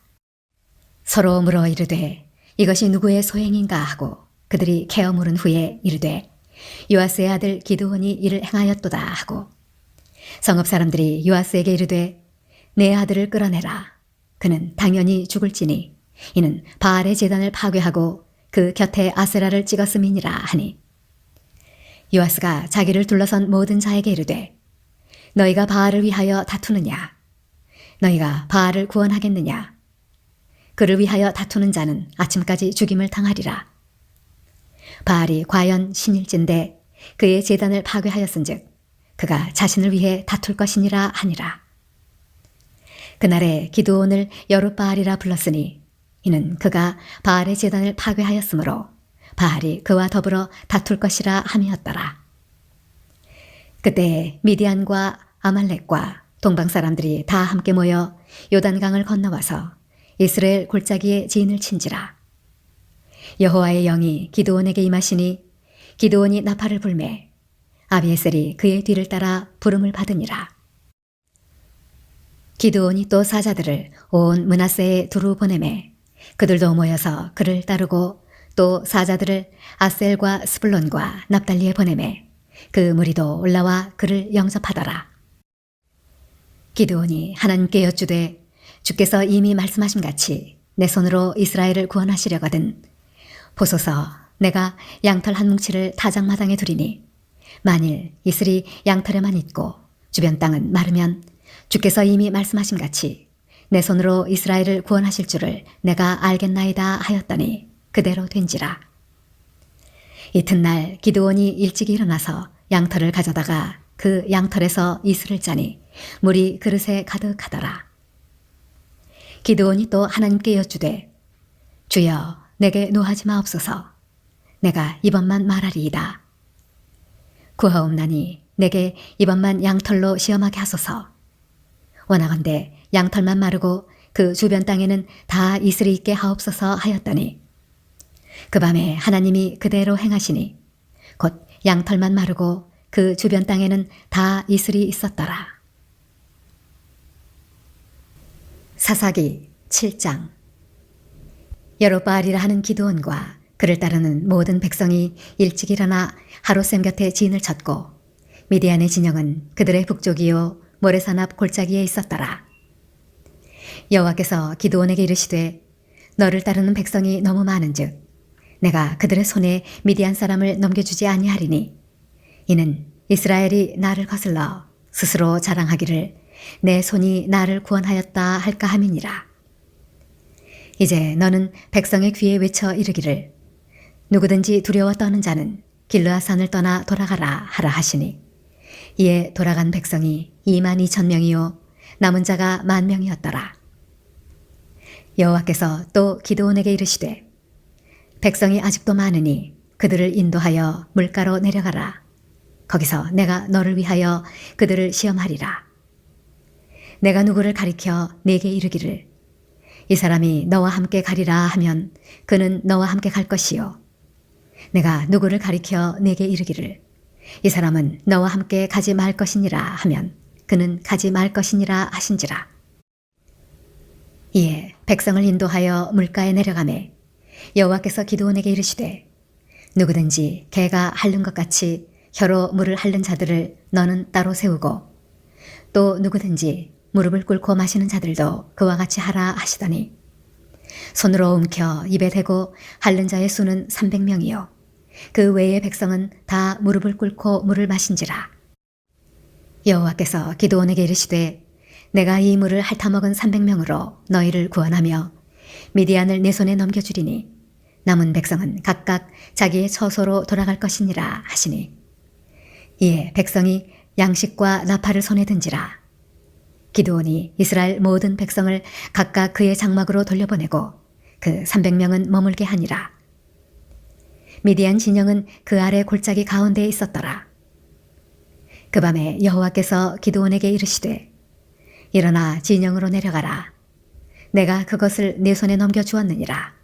서로 물어 이르되 이것이 누구의 소행인가 하고 그들이 케어 물은 후에 이르되 요아스의 아들 기드온이 이를 행하였도다 하고 성읍 사람들이 요아스에게 이르되 내 아들을 끌어내라 그는 당연히 죽을지니 이는 바알의 제단을 파괴하고 그 곁에 아세라를 찍었음이니라 하니 요아스가 자기를 둘러선 모든 자에게 이르되 너희가 바알을 위하여 다투느냐 너희가 바알을 구원하겠느냐 그를 위하여 다투는 자는 아침까지 죽임을 당하리라. 바알이 과연 신일진데 그의 제단을 파괴하였은즉 그가 자신을 위해 다툴 것이니라 하니라. 그날에 기드온을 여룻바알이라 불렀으니 이는 그가 바알의 제단을 파괴하였으므로 바알이 그와 더불어 다툴 것이라 함이었더라. 그때 미디안과 아말렉과 동방 사람들이 다 함께 모여 요단강을 건너와서 이스라엘 골짜기에 진을 친지라. 여호와의 영이 기드온에게 임하시니 기드온이 나팔을 불매 아비에셀이 그의 뒤를 따라 부름을 받으니라. 기드온이 또 사자들을 온 므낫세에 두루 보내매 그들도 모여서 그를 따르고 또 사자들을 아셀과 스불론과 납달리에 보내매 그 무리도 올라와 그를 영접하더라. 기드온이 하나님께 여쭈되 주께서 이미 말씀하심같이 내 손으로 이스라엘을 구원하시려거든 보소서 내가 양털 한 뭉치를 타작마당에 두리니 만일 이슬이 양털에만 있고 주변 땅은 마르면 주께서 이미 말씀하심같이 내 손으로 이스라엘을 구원하실 줄을 내가 알겠나이다 하였더니 그대로 된지라. 이튿날 기드온이 일찍 일어나서 양털을 가져다가 그 양털에서 이슬을 짜니 물이 그릇에 가득하더라. 기드온이 또 하나님께 여쭈되 주여 내게 노하지 마옵소서 내가 이번만 말하리이다. 구하옵나니 내게 이번만 양털로 시험하게 하소서. 원하건대 양털만 마르고 그 주변 땅에는 다 이슬이 있게 하옵소서 하였더니 그 밤에 하나님이 그대로 행하시니 곧 양털만 마르고 그 주변 땅에는 다 이슬이 있었더라. 사사기 7장. 여룻바알이라 하는 기드온과 그를 따르는 모든 백성이 일찍 일어나 하롯셈 곁에 진을 쳤고 미디안의 진영은 그들의 북쪽이요 모레산 앞 골짜기에 있었더라. 여호와께서 기드온에게 이르시되 너를 따르는 백성이 너무 많은즉 내가 그들의 손에 미디안 사람을 넘겨주지 아니하리니 이는 이스라엘이 나를 거슬러 스스로 자랑하기를 내 손이 나를 구원하였다 할까 함이니라. 이제 너는 백성의 귀에 외쳐 이르기를 누구든지 두려워 떠는 자는 길르앗산을 떠나 돌아가라 하라 하시니 이에 돌아간 백성이 22,000명이요 남은 자가 10,000명이었더라. 여호와께서 또 기드온에게 이르시되 백성이 아직도 많으니 그들을 인도하여 물가로 내려가라. 거기서 내가 너를 위하여 그들을 시험하리라. 내가 누구를 가리켜 네게 이르기를 이 사람이 너와 함께 가리라 하면 그는 너와 함께 갈 것이요. 내가 누구를 가리켜 네게 이르기를 이 사람은 너와 함께 가지 말 것이니라 하면 그는 가지 말 것이니라 하신지라. 이에 백성을 인도하여 물가에 내려가매 여호와께서 기드온에게 이르시되 누구든지 개가 핥는 것 같이 혀로 물을 핥는 자들을 너는 따로 세우고 또 누구든지 무릎을 꿇고 마시는 자들도 그와 같이 하라 하시더니 손으로 움켜 입에 대고 핥는 자의 수는 300명이요 그 외의 백성은 다 무릎을 꿇고 물을 마신지라. 여호와께서 기드온에게 이르시되 내가 이 물을 핥아먹은 300명으로 너희를 구원하며 미디안을 내 손에 넘겨주리니 남은 백성은 각각 자기의 처소로 돌아갈 것이니라 하시니 이에 백성이 양식과 나팔을 손에 든지라. 기드온이 이스라엘 모든 백성을 각각 그의 장막으로 돌려보내고 그 300명은 머물게 하니라. 미디안 진영은 그 아래 골짜기 가운데에 있었더라. 그 밤에 여호와께서 기드온에게 이르시되 일어나 진영으로 내려가라. 내가 그것을 내 손에 넘겨주었느니라.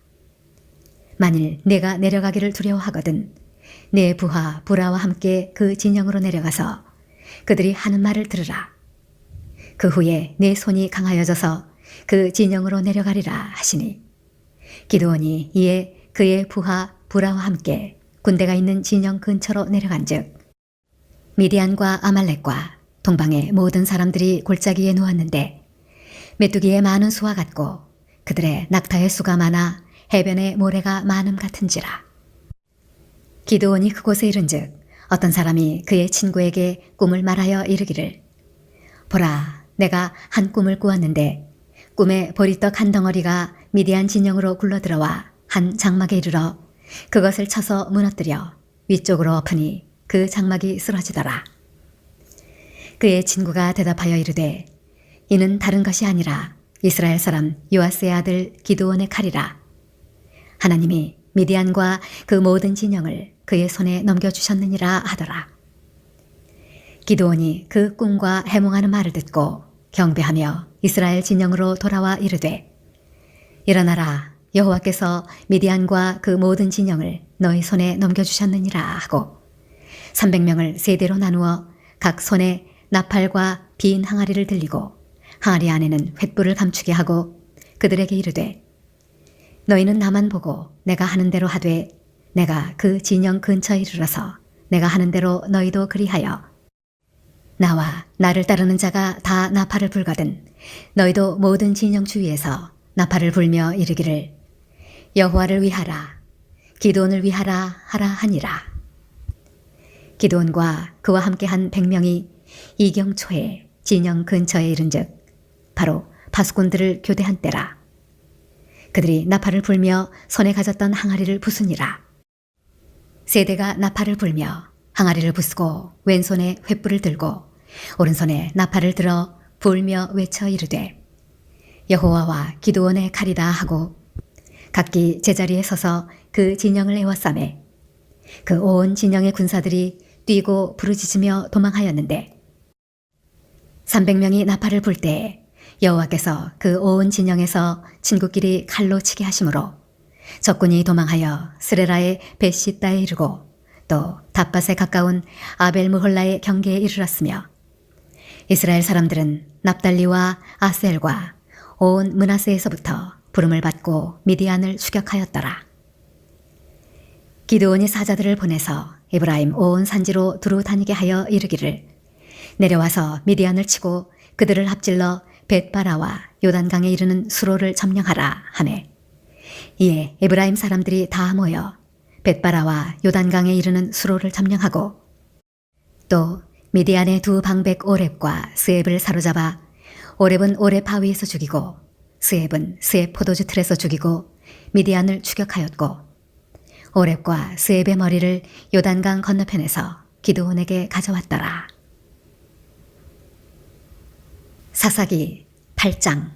만일 내가 내려가기를 두려워하거든 내 부하 부라와 함께 그 진영으로 내려가서 그들이 하는 말을 들으라. 그 후에 내 손이 강하여져서 그 진영으로 내려가리라 하시니 기드온이 이에 그의 부하 부라와 함께 군대가 있는 진영 근처로 내려간즉 미디안과 아말렉과 동방의 모든 사람들이 골짜기에 누웠는데 메뚜기의 많은 수와 같고 그들의 낙타의 수가 많아 해변의 모래가 많음 같은지라. 기드온이 그곳에 이른즉 어떤 사람이 그의 친구에게 꿈을 말하여 이르기를 보라 내가 한 꿈을 꾸었는데 꿈에 보리떡 한 덩어리가 미디안 진영으로 굴러들어와 한 장막에 이르러 그것을 쳐서 무너뜨려 위쪽으로 엎으니 그 장막이 쓰러지더라. 그의 친구가 대답하여 이르되 이는 다른 것이 아니라 이스라엘 사람 요아스의 아들 기드온의 칼이라. 하나님이 미디안과 그 모든 진영을 그의 손에 넘겨주셨느니라 하더라. 기드온이 그 꿈과 해몽하는 말을 듣고 경배하며 이스라엘 진영으로 돌아와 이르되 일어나라 여호와께서 미디안과 그 모든 진영을 너희 손에 넘겨주셨느니라 하고 300명을 세 대로 나누어 각 손에 나팔과 빈 항아리를 들리고 항아리 안에는 횃불을 감추게 하고 그들에게 이르되 너희는 나만 보고 내가 하는 대로 하되 내가 그 진영 근처에 이르러서 내가 하는 대로 너희도 그리하여 나와 나를 따르는 자가 다 나팔을 불거든 너희도 모든 진영 주위에서 나팔을 불며 이르기를 여호와를 위하라 기드온을 위하라 하라 하니라. 기드온과 그와 함께한 100명이 이경초에 진영 근처에 이른즉 바로 파수꾼들을 교대한 때라. 그들이 나팔을 불며 손에 가졌던 항아리를 부수니라. 세대가 나팔을 불며 항아리를 부수고 왼손에 횃불을 들고 오른손에 나팔을 들어 불며 외쳐 이르되 여호와와 기드온의 칼이다 하고 각기 제자리에 서서 그 진영을 에워싸매 그 온 진영의 군사들이 뛰고 부르짖으며 도망하였는데 300명이 나팔을 불 때에 여호와께서 그 온 진영에서 친구끼리 칼로 치게 하심으로 적군이 도망하여 스레라의 벳시다에 이르고 또 답밭에 가까운 아벨무홀라의 경계에 이르렀으며 이스라엘 사람들은 납달리와 아셀과 온 므낫세에서부터 부름을 받고 미디안을 추격하였더라. 기드온이 사자들을 보내서 에브라임 온 산지로 두루 다니게 하여 이르기를 내려와서 미디안을 치고 그들을 합질러 벳바라와 요단강에 이르는 수로를 점령하라 하매 이에 에브라임 사람들이 다 모여 벳바라와 요단강에 이르는 수로를 점령하고 또 미디안의 두 방백 오렙과 스앱을 사로잡아 오렙은 오렙 바위에서 죽이고 스앱은 스앱 포도주 틀에서 죽이고 미디안을 추격하였고 오렙과 스앱의 머리를 요단강 건너편에서 기드온에게 가져왔더라. 사사기 8장.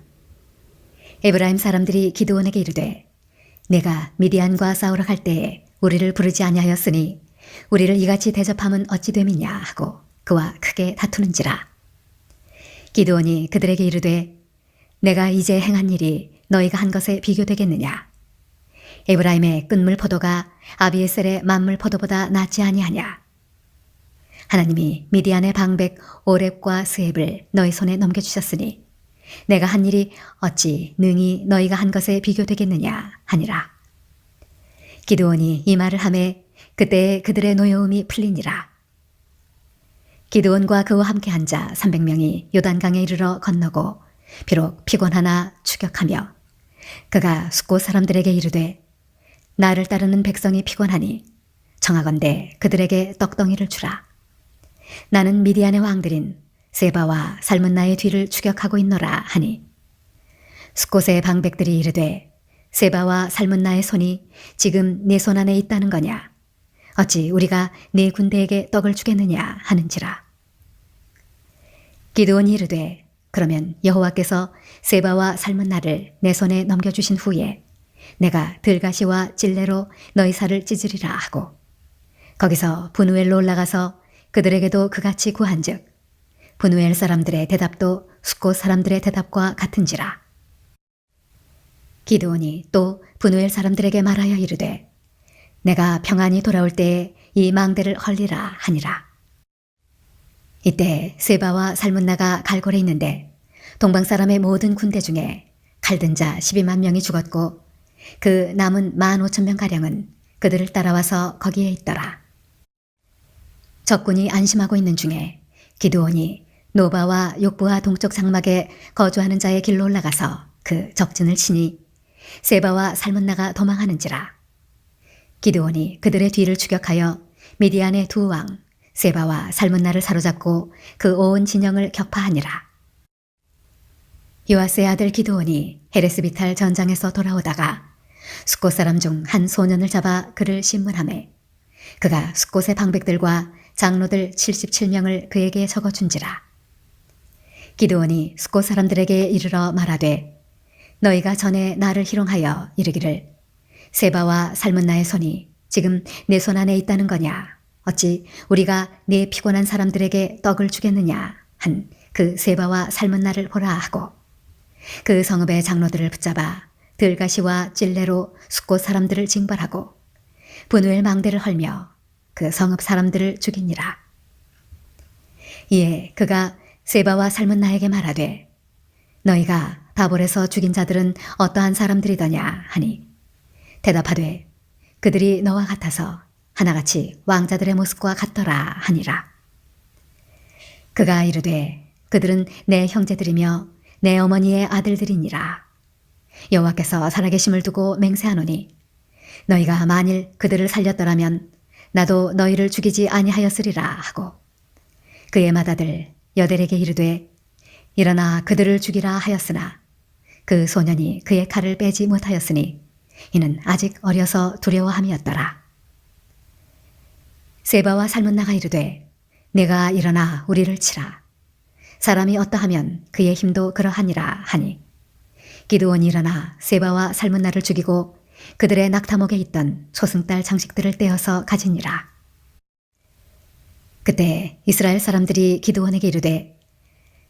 에브라임 사람들이 기드온에게 이르되 내가 미디안과 싸우러 갈 때에 우리를 부르지 아니하였으니 우리를 이같이 대접함은 어찌 됨이냐 하고 그와 크게 다투는지라. 기드온이 그들에게 이르되 내가 이제 행한 일이 너희가 한 것에 비교되겠느냐. 에브라임의 끈물 포도가 아비에셀의 만물 포도보다 낫지 아니하냐. 하나님이 미디안의 방백 오렙과 스앱을 너희 손에 넘겨주셨으니 내가 한 일이 어찌 능히 너희가 한 것에 비교되겠느냐 하니라. 기드온이 이 말을 하매 그때에 그들의 노여움이 풀리니라. 기드온과 그와 함께 한 자 300명이 요단강에 이르러 건너고 비록 피곤하나 추격하며 그가 숫곳 사람들에게 이르되 나를 따르는 백성이 피곤하니 청하건대 그들에게 떡덩이를 주라. 나는 미디안의 왕들인 세바와 살문나의 뒤를 추격하고 있노라 하니 숫곳의 방백들이 이르되 세바와 살문나의 손이 지금 네 손 안에 있다는 거냐. 어찌 우리가 네 군대에게 떡을 주겠느냐 하는지라. 기드온이 이르되 그러면 여호와께서 세바와 살문나를 내 손에 넘겨주신 후에 내가 들가시와 찔레로 너희 살을 찢으리라 하고 거기서 분우엘로 올라가서 그들에게도 그같이 구한즉 분우엘 사람들의 대답도 숫곳 사람들의 대답과 같은지라. 기드온이 또 분우엘 사람들에게 말하여 이르되 내가 평안히 돌아올 때에 이 망대를 헐리라 하니라. 이때 세바와 살문나가 갈골에 있는데 동방 사람의 모든 군대 중에 칼든 자 12만 명이 죽었고 그 남은 15,000명가량은 그들을 따라와서 거기에 있더라. 적군이 안심하고 있는 중에 기드온이 노바와 욕부와 동쪽 장막에 거주하는 자의 길로 올라가서 그 적진을 치니 세바와 살문나가 도망하는지라. 기드온이 그들의 뒤를 추격하여 미디안의 두 왕 세바와 살문나를 사로잡고 그 온 진영을 격파하니라. 요아스의 아들 기드온이 헤레스비탈 전장에서 돌아오다가 숫곳 사람 중 한 소년을 잡아 그를 신문하매 그가 숫곳의 방백들과 장로들 77명을 그에게 적어준지라. 기드온이 숫곳 사람들에게 이르러 말하되 너희가 전에 나를 희롱하여 이르기를 세바와 살문나의 손이 지금 내 손 안에 있다는 거냐. 어찌 우리가 네 피곤한 사람들에게 떡을 주겠느냐 한 그 세바와 살문나를 보라 하고 그 성읍의 장로들을 붙잡아 들가시와 찔레로 숫곳 사람들을 징벌하고 분우엘 망대를 헐며 그 성읍 사람들을 죽이니라. 이에 그가 세바와 살문나에게 말하되 너희가 다볼에서 죽인 자들은 어떠한 사람들이더냐 하니 대답하되 그들이 너와 같아서 하나같이 왕자들의 모습과 같더라 하니라. 그가 이르되 그들은 내 형제들이며 내 어머니의 아들들이니라. 여호와께서 살아계심을 두고 맹세하노니 너희가 만일 그들을 살렸더라면 나도 너희를 죽이지 아니하였으리라 하고 그의 맏아들 여델에게 이르되 일어나 그들을 죽이라 하였으나 그 소년이 그의 칼을 빼지 못하였으니 이는 아직 어려서 두려워함이었더라. 세바와 살문나가 이르되 내가 일어나 우리를 치라. 사람이 어떠하면 그의 힘도 그러하니라 하니 기드온이 일어나 세바와 살문나를 죽이고 그들의 낙타목에 있던 소승달 장식들을 떼어서 가지니라. 그때 이스라엘 사람들이 기드온에게 이르되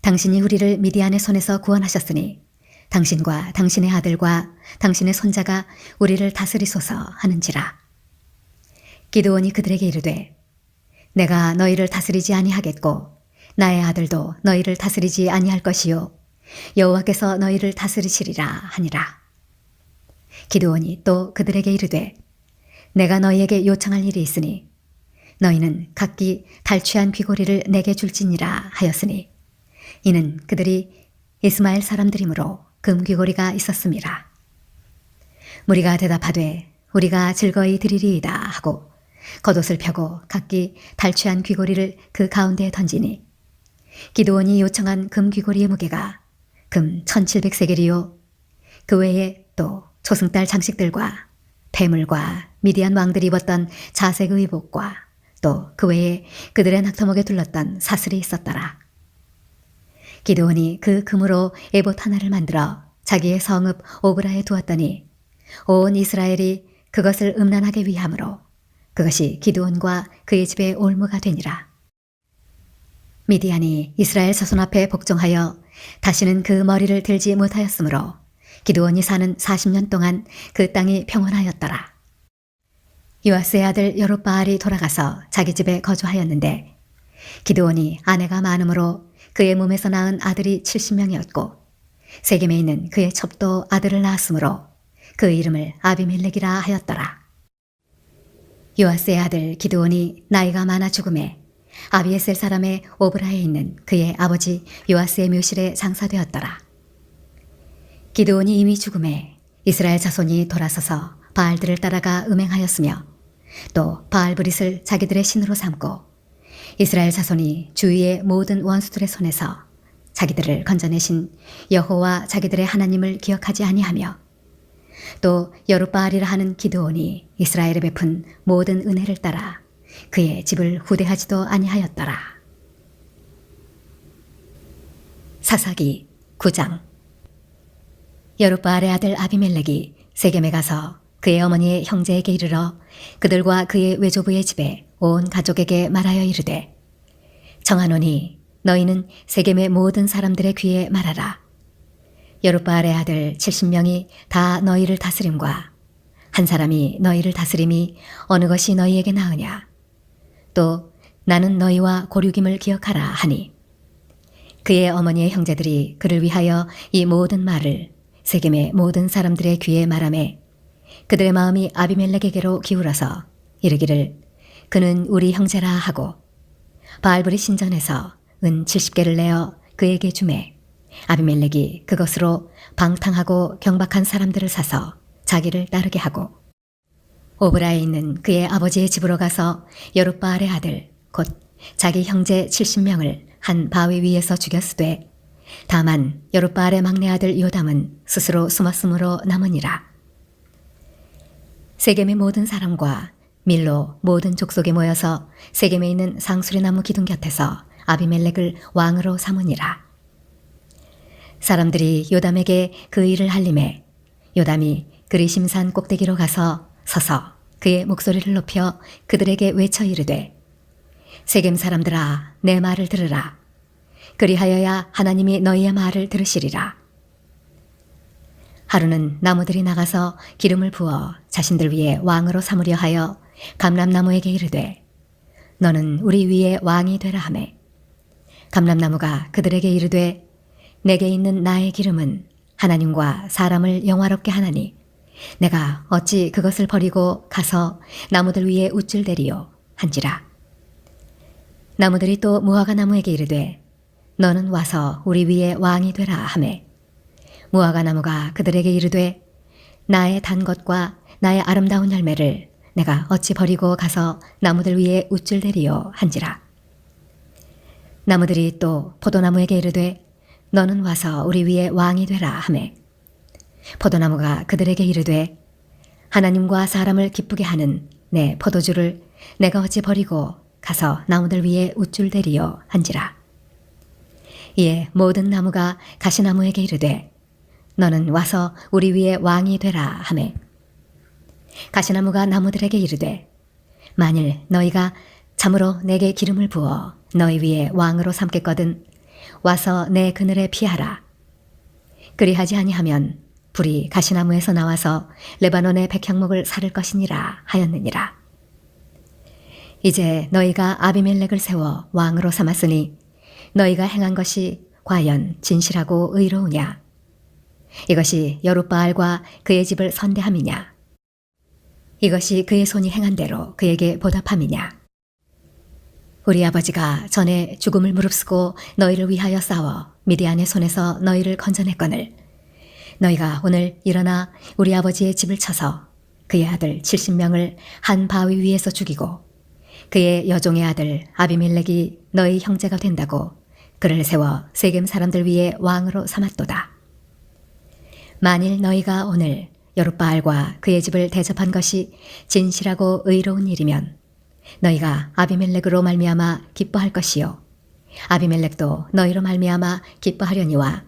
당신이 우리를 미디안의 손에서 구원하셨으니 당신과 당신의 아들과 당신의 손자가 우리를 다스리소서 하는지라. 기드온이 그들에게 이르되 내가 너희를 다스리지 아니하겠고 나의 아들도 너희를 다스리지 아니할 것이요 여호와께서 너희를 다스리시리라 하니라. 기드온이 또 그들에게 이르되 내가 너희에게 요청할 일이 있으니 너희는 각기 달취한 귀고리를 내게 줄지니라 하였으니 이는 그들이 이스마엘 사람들이므로 금귀고리가 있었음이라. 무리가 대답하되 우리가 즐거이 드리리이다 하고 겉옷을 펴고 각기 달취한 귀고리를 그 가운데에 던지니 기드온이 요청한 금귀고리의 무게가 금 1700세겔이요 그 외에 또 초승달 장식들과 폐물과 미디안 왕들이 입었던 자색 의복과 또 그 외에 그들의 낙타목에 둘렀던 사슬이 있었더라. 기드온이 그 금으로 에봇 하나를 만들어 자기의 성읍 오브라에 두었더니 온 이스라엘이 그것을 음란하게 위함으로 그것이 기드온과 그의 집의 올무가 되니라. 미디안이 이스라엘 자손 앞에 복종하여 다시는 그 머리를 들지 못하였으므로 기드온이 사는 40년 동안 그 땅이 평온하였더라. 요아스의 아들 여룹바알이 돌아가서 자기 집에 거주하였는데 기드온이 아내가 많으므로 그의 몸에서 낳은 아들이 70명이었고 세겜에 있는 그의 첩도 아들을 낳았으므로 그 이름을 아비멜렉이라 하였더라. 요아스의 아들 기드온이 나이가 많아 죽음에 아비에셀 사람의 오브라에 있는 그의 아버지 요아스의 묘실에 장사되었더라. 기드온이 이미 죽음에 이스라엘 자손이 돌아서서 바알들을 따라가 음행하였으며 또 바알브릿을 자기들의 신으로 삼고 이스라엘 자손이 주위의 모든 원수들의 손에서 자기들을 건져내신 여호와 자기들의 하나님을 기억하지 아니하며 또 여룹바알이라 하는 기드온이 이스라엘에 베푼 모든 은혜를 따라 그의 집을 후대하지도 아니하였더라. 사사기 9장. 여룹바알의 아들 아비멜렉이 세겜에 가서 그의 어머니의 형제에게 이르러 그들과 그의 외조부의 집에 온 가족에게 말하여 이르되 정하노니 너희는 세겜의 모든 사람들의 귀에 말하라. 여룹바알의 아들 70명이 다 너희를 다스림과 한 사람이 너희를 다스림이 어느 것이 너희에게 나으냐. 또 나는 너희와 고륙임을 기억하라 하니 그의 어머니의 형제들이 그를 위하여 이 모든 말을 세겜의 모든 사람들의 귀에 말하매 그들의 마음이 아비멜렉에게로 기울어서 이르기를 그는 우리 형제라 하고 바알브리 신전에서 은 70개를 내어 그에게 주매 아비멜렉이 그것으로 방탕하고 경박한 사람들을 사서 자기를 따르게 하고 오브라에 있는 그의 아버지의 집으로 가서 여룹바알의 아들 곧 자기 형제 70명을 한 바위 위에서 죽였으되 다만 여룹바알의 막내 아들 요담은 스스로 숨었으므로 남으니라. 세겜의 모든 사람과 밀로 모든 족속이 모여서 세겜에 있는 상수리나무 기둥 곁에서 아비멜렉을 왕으로 삼으니라. 사람들이 요담에게 그 일을 할림에 요담이 그리심산 꼭대기로 가서 서서 그의 목소리를 높여 그들에게 외쳐 이르되 세겜 사람들아 내 말을 들으라. 그리하여야 하나님이 너희의 말을 들으시리라. 하루는 나무들이 나가서 기름을 부어 자신들 위에 왕으로 삼으려 하여 감람나무에게 이르되 너는 우리 위에 왕이 되라 하매 감람나무가 그들에게 이르되 내게 있는 나의 기름은 하나님과 사람을 영화롭게 하나니 내가 어찌 그것을 버리고 가서 나무들 위에 우쭐대리요 한지라. 나무들이 또 무화과 나무에게 이르되 너는 와서 우리 위에 왕이 되라 하매 무화과 나무가 그들에게 이르되 나의 단 것과 나의 아름다운 열매를 내가 어찌 버리고 가서 나무들 위에 우쭐대리요 한지라. 나무들이 또 포도나무에게 이르되 너는 와서 우리 위에 왕이 되라 하매 포도나무가 그들에게 이르되 하나님과 사람을 기쁘게 하는 내 포도주를 내가 어찌 버리고 가서 나무들 위에 우쭐대리요 한지라. 이에 모든 나무가 가시나무에게 이르되 너는 와서 우리 위에 왕이 되라 하매 가시나무가 나무들에게 이르되 만일 너희가 참으로 내게 기름을 부어 너희 위에 왕으로 삼겠거든 와서 내 그늘에 피하라. 그리하지 아니하면 불이 가시나무에서 나와서 레바논의 백향목을 사를 것이니라 하였느니라. 이제 너희가 아비멜렉을 세워 왕으로 삼았으니 너희가 행한 것이 과연 진실하고 의로우냐? 이것이 여룹바알과 그의 집을 선대함이냐? 이것이 그의 손이 행한 대로 그에게 보답함이냐? 우리 아버지가 전에 죽음을 무릅쓰고 너희를 위하여 싸워 미디안의 손에서 너희를 건져냈거늘 너희가 오늘 일어나 우리 아버지의 집을 쳐서 그의 아들 70명을 한 바위 위에서 죽이고 그의 여종의 아들 아비멜렉이 너희 형제가 된다고 그를 세워 세겜 사람들 위에 왕으로 삼았도다. 만일 너희가 오늘 여룹바알과 그의 집을 대접한 것이 진실하고 의로운 일이면 너희가 아비멜렉으로 말미암아 기뻐할 것이요 아비멜렉도 너희로 말미암아 기뻐하려니와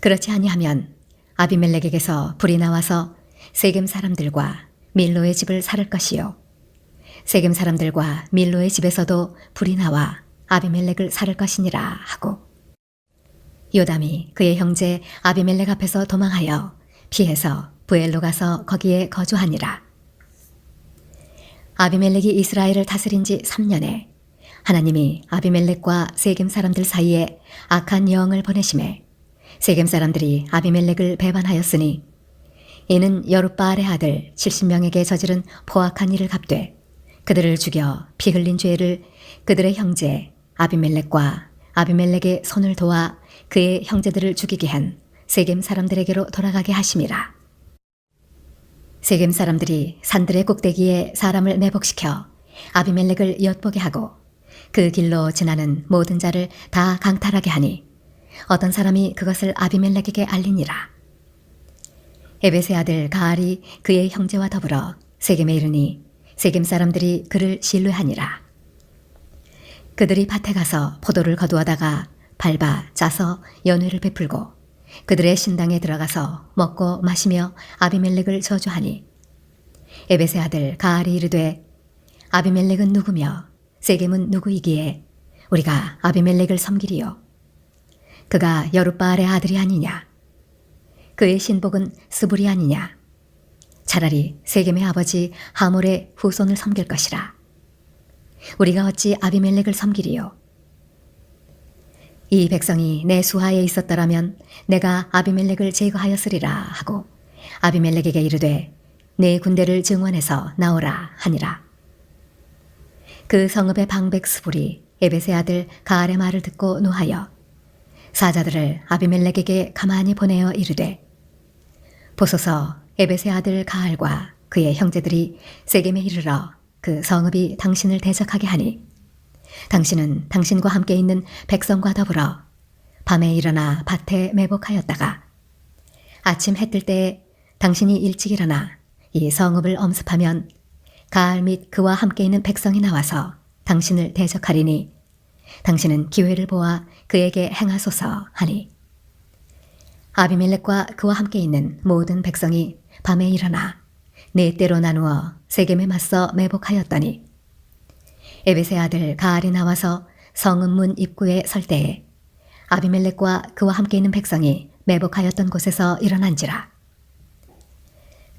그렇지 아니하면 아비멜렉에게서 불이 나와서 세겜 사람들과 밀로의 집을 살을 것이요 세겜 사람들과 밀로의 집에서도 불이 나와 아비멜렉을 살을 것이니라 하고 요담이 그의 형제 아비멜렉 앞에서 도망하여 피해서 부엘로 가서 거기에 거주하니라. 아비멜렉이 이스라엘을 다스린 지 3년에 하나님이 아비멜렉과 세겜 사람들 사이에 악한 영을 보내심에 세겜 사람들이 아비멜렉을 배반하였으니 이는 여룻바알의 아들 70명에게 저지른 포악한 일을 갚되 그들을 죽여 피 흘린 죄를 그들의 형제 아비멜렉과 아비멜렉의 손을 도와 그의 형제들을 죽이게 한 세겜 사람들에게로 돌아가게 하심이라. 세겜 사람들이 산들의 꼭대기에 사람을 매복시켜 아비멜렉을 엿보게 하고 그 길로 지나는 모든 자를 다 강탈하게 하니 어떤 사람이 그것을 아비멜렉에게 알리니라. 에벳의 아들 가알이 그의 형제와 더불어 세겜에 이르니 세겜 사람들이 그를 신뢰하니라. 그들이 밭에 가서 포도를 거두어다가 밟아 짜서 연회를 베풀고 그들의 신당에 들어가서 먹고 마시며 아비멜렉을 저주하니 에벳의 아들 가알이 이르되 아비멜렉은 누구며 세겜은 누구이기에 우리가 아비멜렉을 섬기리요. 그가 여룻바알의 아들이 아니냐. 그의 신복은 스불이 아니냐. 차라리 세겜의 아버지 하몰의 후손을 섬길 것이라. 우리가 어찌 아비멜렉을 섬기리요. 이 백성이 내 수하에 있었더라면 내가 아비멜렉을 제거하였으리라 하고 아비멜렉에게 이르되 내 군대를 증원해서 나오라 하니라. 그 성읍의 방백 스불이 에벳의 아들 가알의 말을 듣고 노하여 사자들을 아비멜렉에게 가만히 보내어 이르되 보소서 에벳의 아들 가알과 그의 형제들이 세겜에 이르러 그 성읍이 당신을 대적하게 하니 당신은 당신과 함께 있는 백성과 더불어 밤에 일어나 밭에 매복하였다가 아침 해 뜰 때에 당신이 일찍 일어나 이 성읍을 엄습하면 가알 및 그와 함께 있는 백성이 나와서 당신을 대적하리니 당신은 기회를 보아 그에게 행하소서 하니 아비멜렉과 그와 함께 있는 모든 백성이 밤에 일어나 네 때로 나누어 세겜에 맞서 매복하였더니 에벳의 아들 가알이 나와서 성읍 문 입구에 설 때에 아비멜렉과 그와 함께 있는 백성이 매복하였던 곳에서 일어난지라.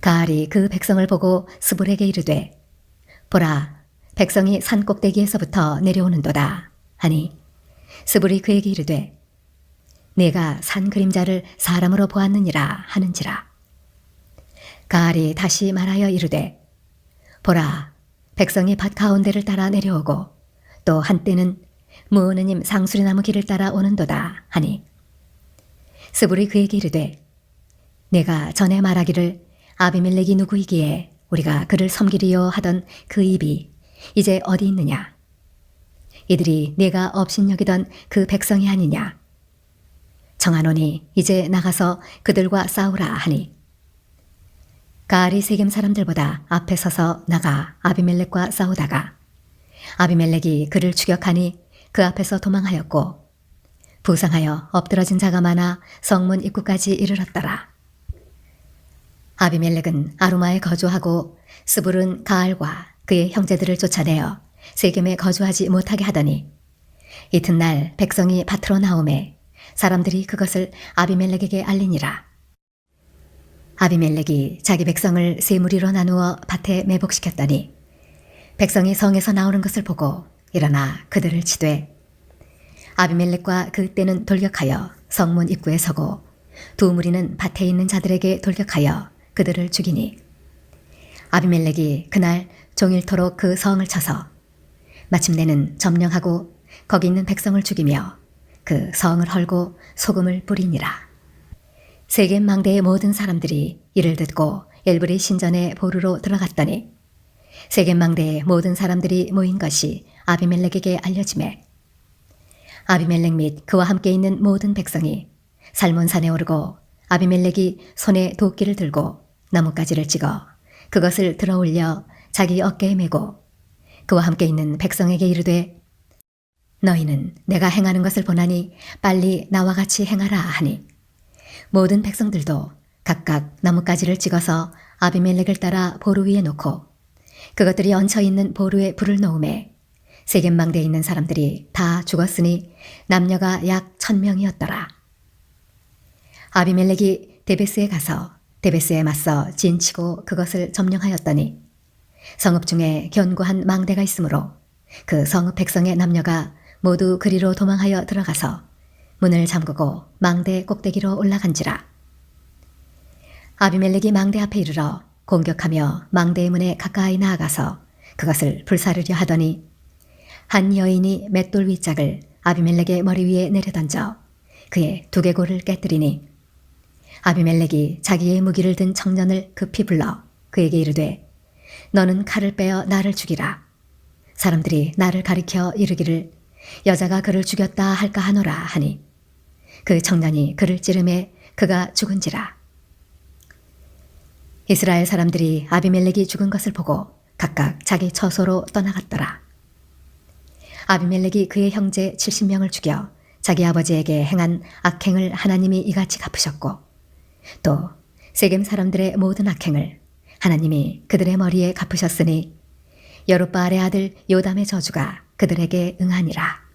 가알이 그 백성을 보고 스불에게 이르되 보라 백성이 산 꼭대기에서부터 내려오는도다 하니 스불이 그에게 이르되 네가 산 그림자를 사람으로 보았느니라 하는지라. 가알이 다시 말하여 이르되 보라 백성이 밭 가운데를 따라 내려오고 또 한때는 무느님 상수리나무 길을 따라 오는도다 하니 스불이 그에게 이르되 내가 전에 말하기를 아비멜렉이 누구이기에 우리가 그를 섬기리요 하던 그 입이 이제 어디 있느냐. 이들이 네가 업신여기던 그 백성이 아니냐. 정하노니 이제 나가서 그들과 싸우라 하니 가알이 세겜 사람들보다 앞에 서서 나가 아비멜렉과 싸우다가 아비멜렉이 그를 추격하니 그 앞에서 도망하였고 부상하여 엎드러진 자가 많아 성문 입구까지 이르렀더라. 아비멜렉은 아루마에 거주하고 스불은 가알과 그의 형제들을 쫓아내어 세겜에 거주하지 못하게 하더니 이튿날 백성이 밭으로 나오매 사람들이 그것을 아비멜렉에게 알리니라. 아비멜렉이 자기 백성을 세 무리로 나누어 밭에 매복시켰더니 백성이 성에서 나오는 것을 보고 일어나 그들을 치되 아비멜렉과 그때는 돌격하여 성문 입구에 서고 두 무리는 밭에 있는 자들에게 돌격하여 그들을 죽이니 아비멜렉이 그날 종일토록 그 성을 쳐서 마침내는 점령하고 거기 있는 백성을 죽이며 그 성을 헐고 소금을 뿌리니라. 세겜 망대의 모든 사람들이 이를 듣고 엘브리 신전에 보루로 들어갔더니 세겜 망대의 모든 사람들이 모인 것이 아비멜렉에게 알려지매 아비멜렉 및 그와 함께 있는 모든 백성이 살몬산에 오르고 아비멜렉이 손에 도끼를 들고 나뭇가지를 찍어 그것을 들어올려 자기 어깨에 메고 그와 함께 있는 백성에게 이르되 너희는 내가 행하는 것을 보나니 빨리 나와 같이 행하라 하니 모든 백성들도 각각 나뭇가지를 찍어서 아비멜렉을 따라 보루 위에 놓고 그것들이 얹혀 있는 보루에 불을 놓음에 세겜 망대에 있는 사람들이 다 죽었으니 남녀가 약 1000명이었더라. 아비멜렉이 데베스에 가서 데베스에 맞서 진치고 그것을 점령하였더니 성읍 중에 견고한 망대가 있으므로 그 성읍 백성의 남녀가 모두 그리로 도망하여 들어가서 문을 잠그고 망대 꼭대기로 올라간지라. 아비멜렉이 망대 앞에 이르러 공격하며 망대의 문에 가까이 나아가서 그것을 불사르려 하더니 한 여인이 맷돌 윗짝을 아비멜렉의 머리 위에 내려던져 그의 두개골을 깨뜨리니 아비멜렉이 자기의 무기를 든 청년을 급히 불러 그에게 이르되 너는 칼을 빼어 나를 죽이라. 사람들이 나를 가리켜 이르기를 여자가 그를 죽였다 할까 하노라 하니 그 청년이 그를 찌르매 그가 죽은지라. 이스라엘 사람들이 아비멜렉이 죽은 것을 보고 각각 자기 처소로 떠나갔더라. 아비멜렉이 그의 형제 70명을 죽여 자기 아버지에게 행한 악행을 하나님이 이같이 갚으셨고 또 세겜 사람들의 모든 악행을 하나님이 그들의 머리에 갚으셨으니 여룻바알의 아들 요담의 저주가 그들에게 응하니라.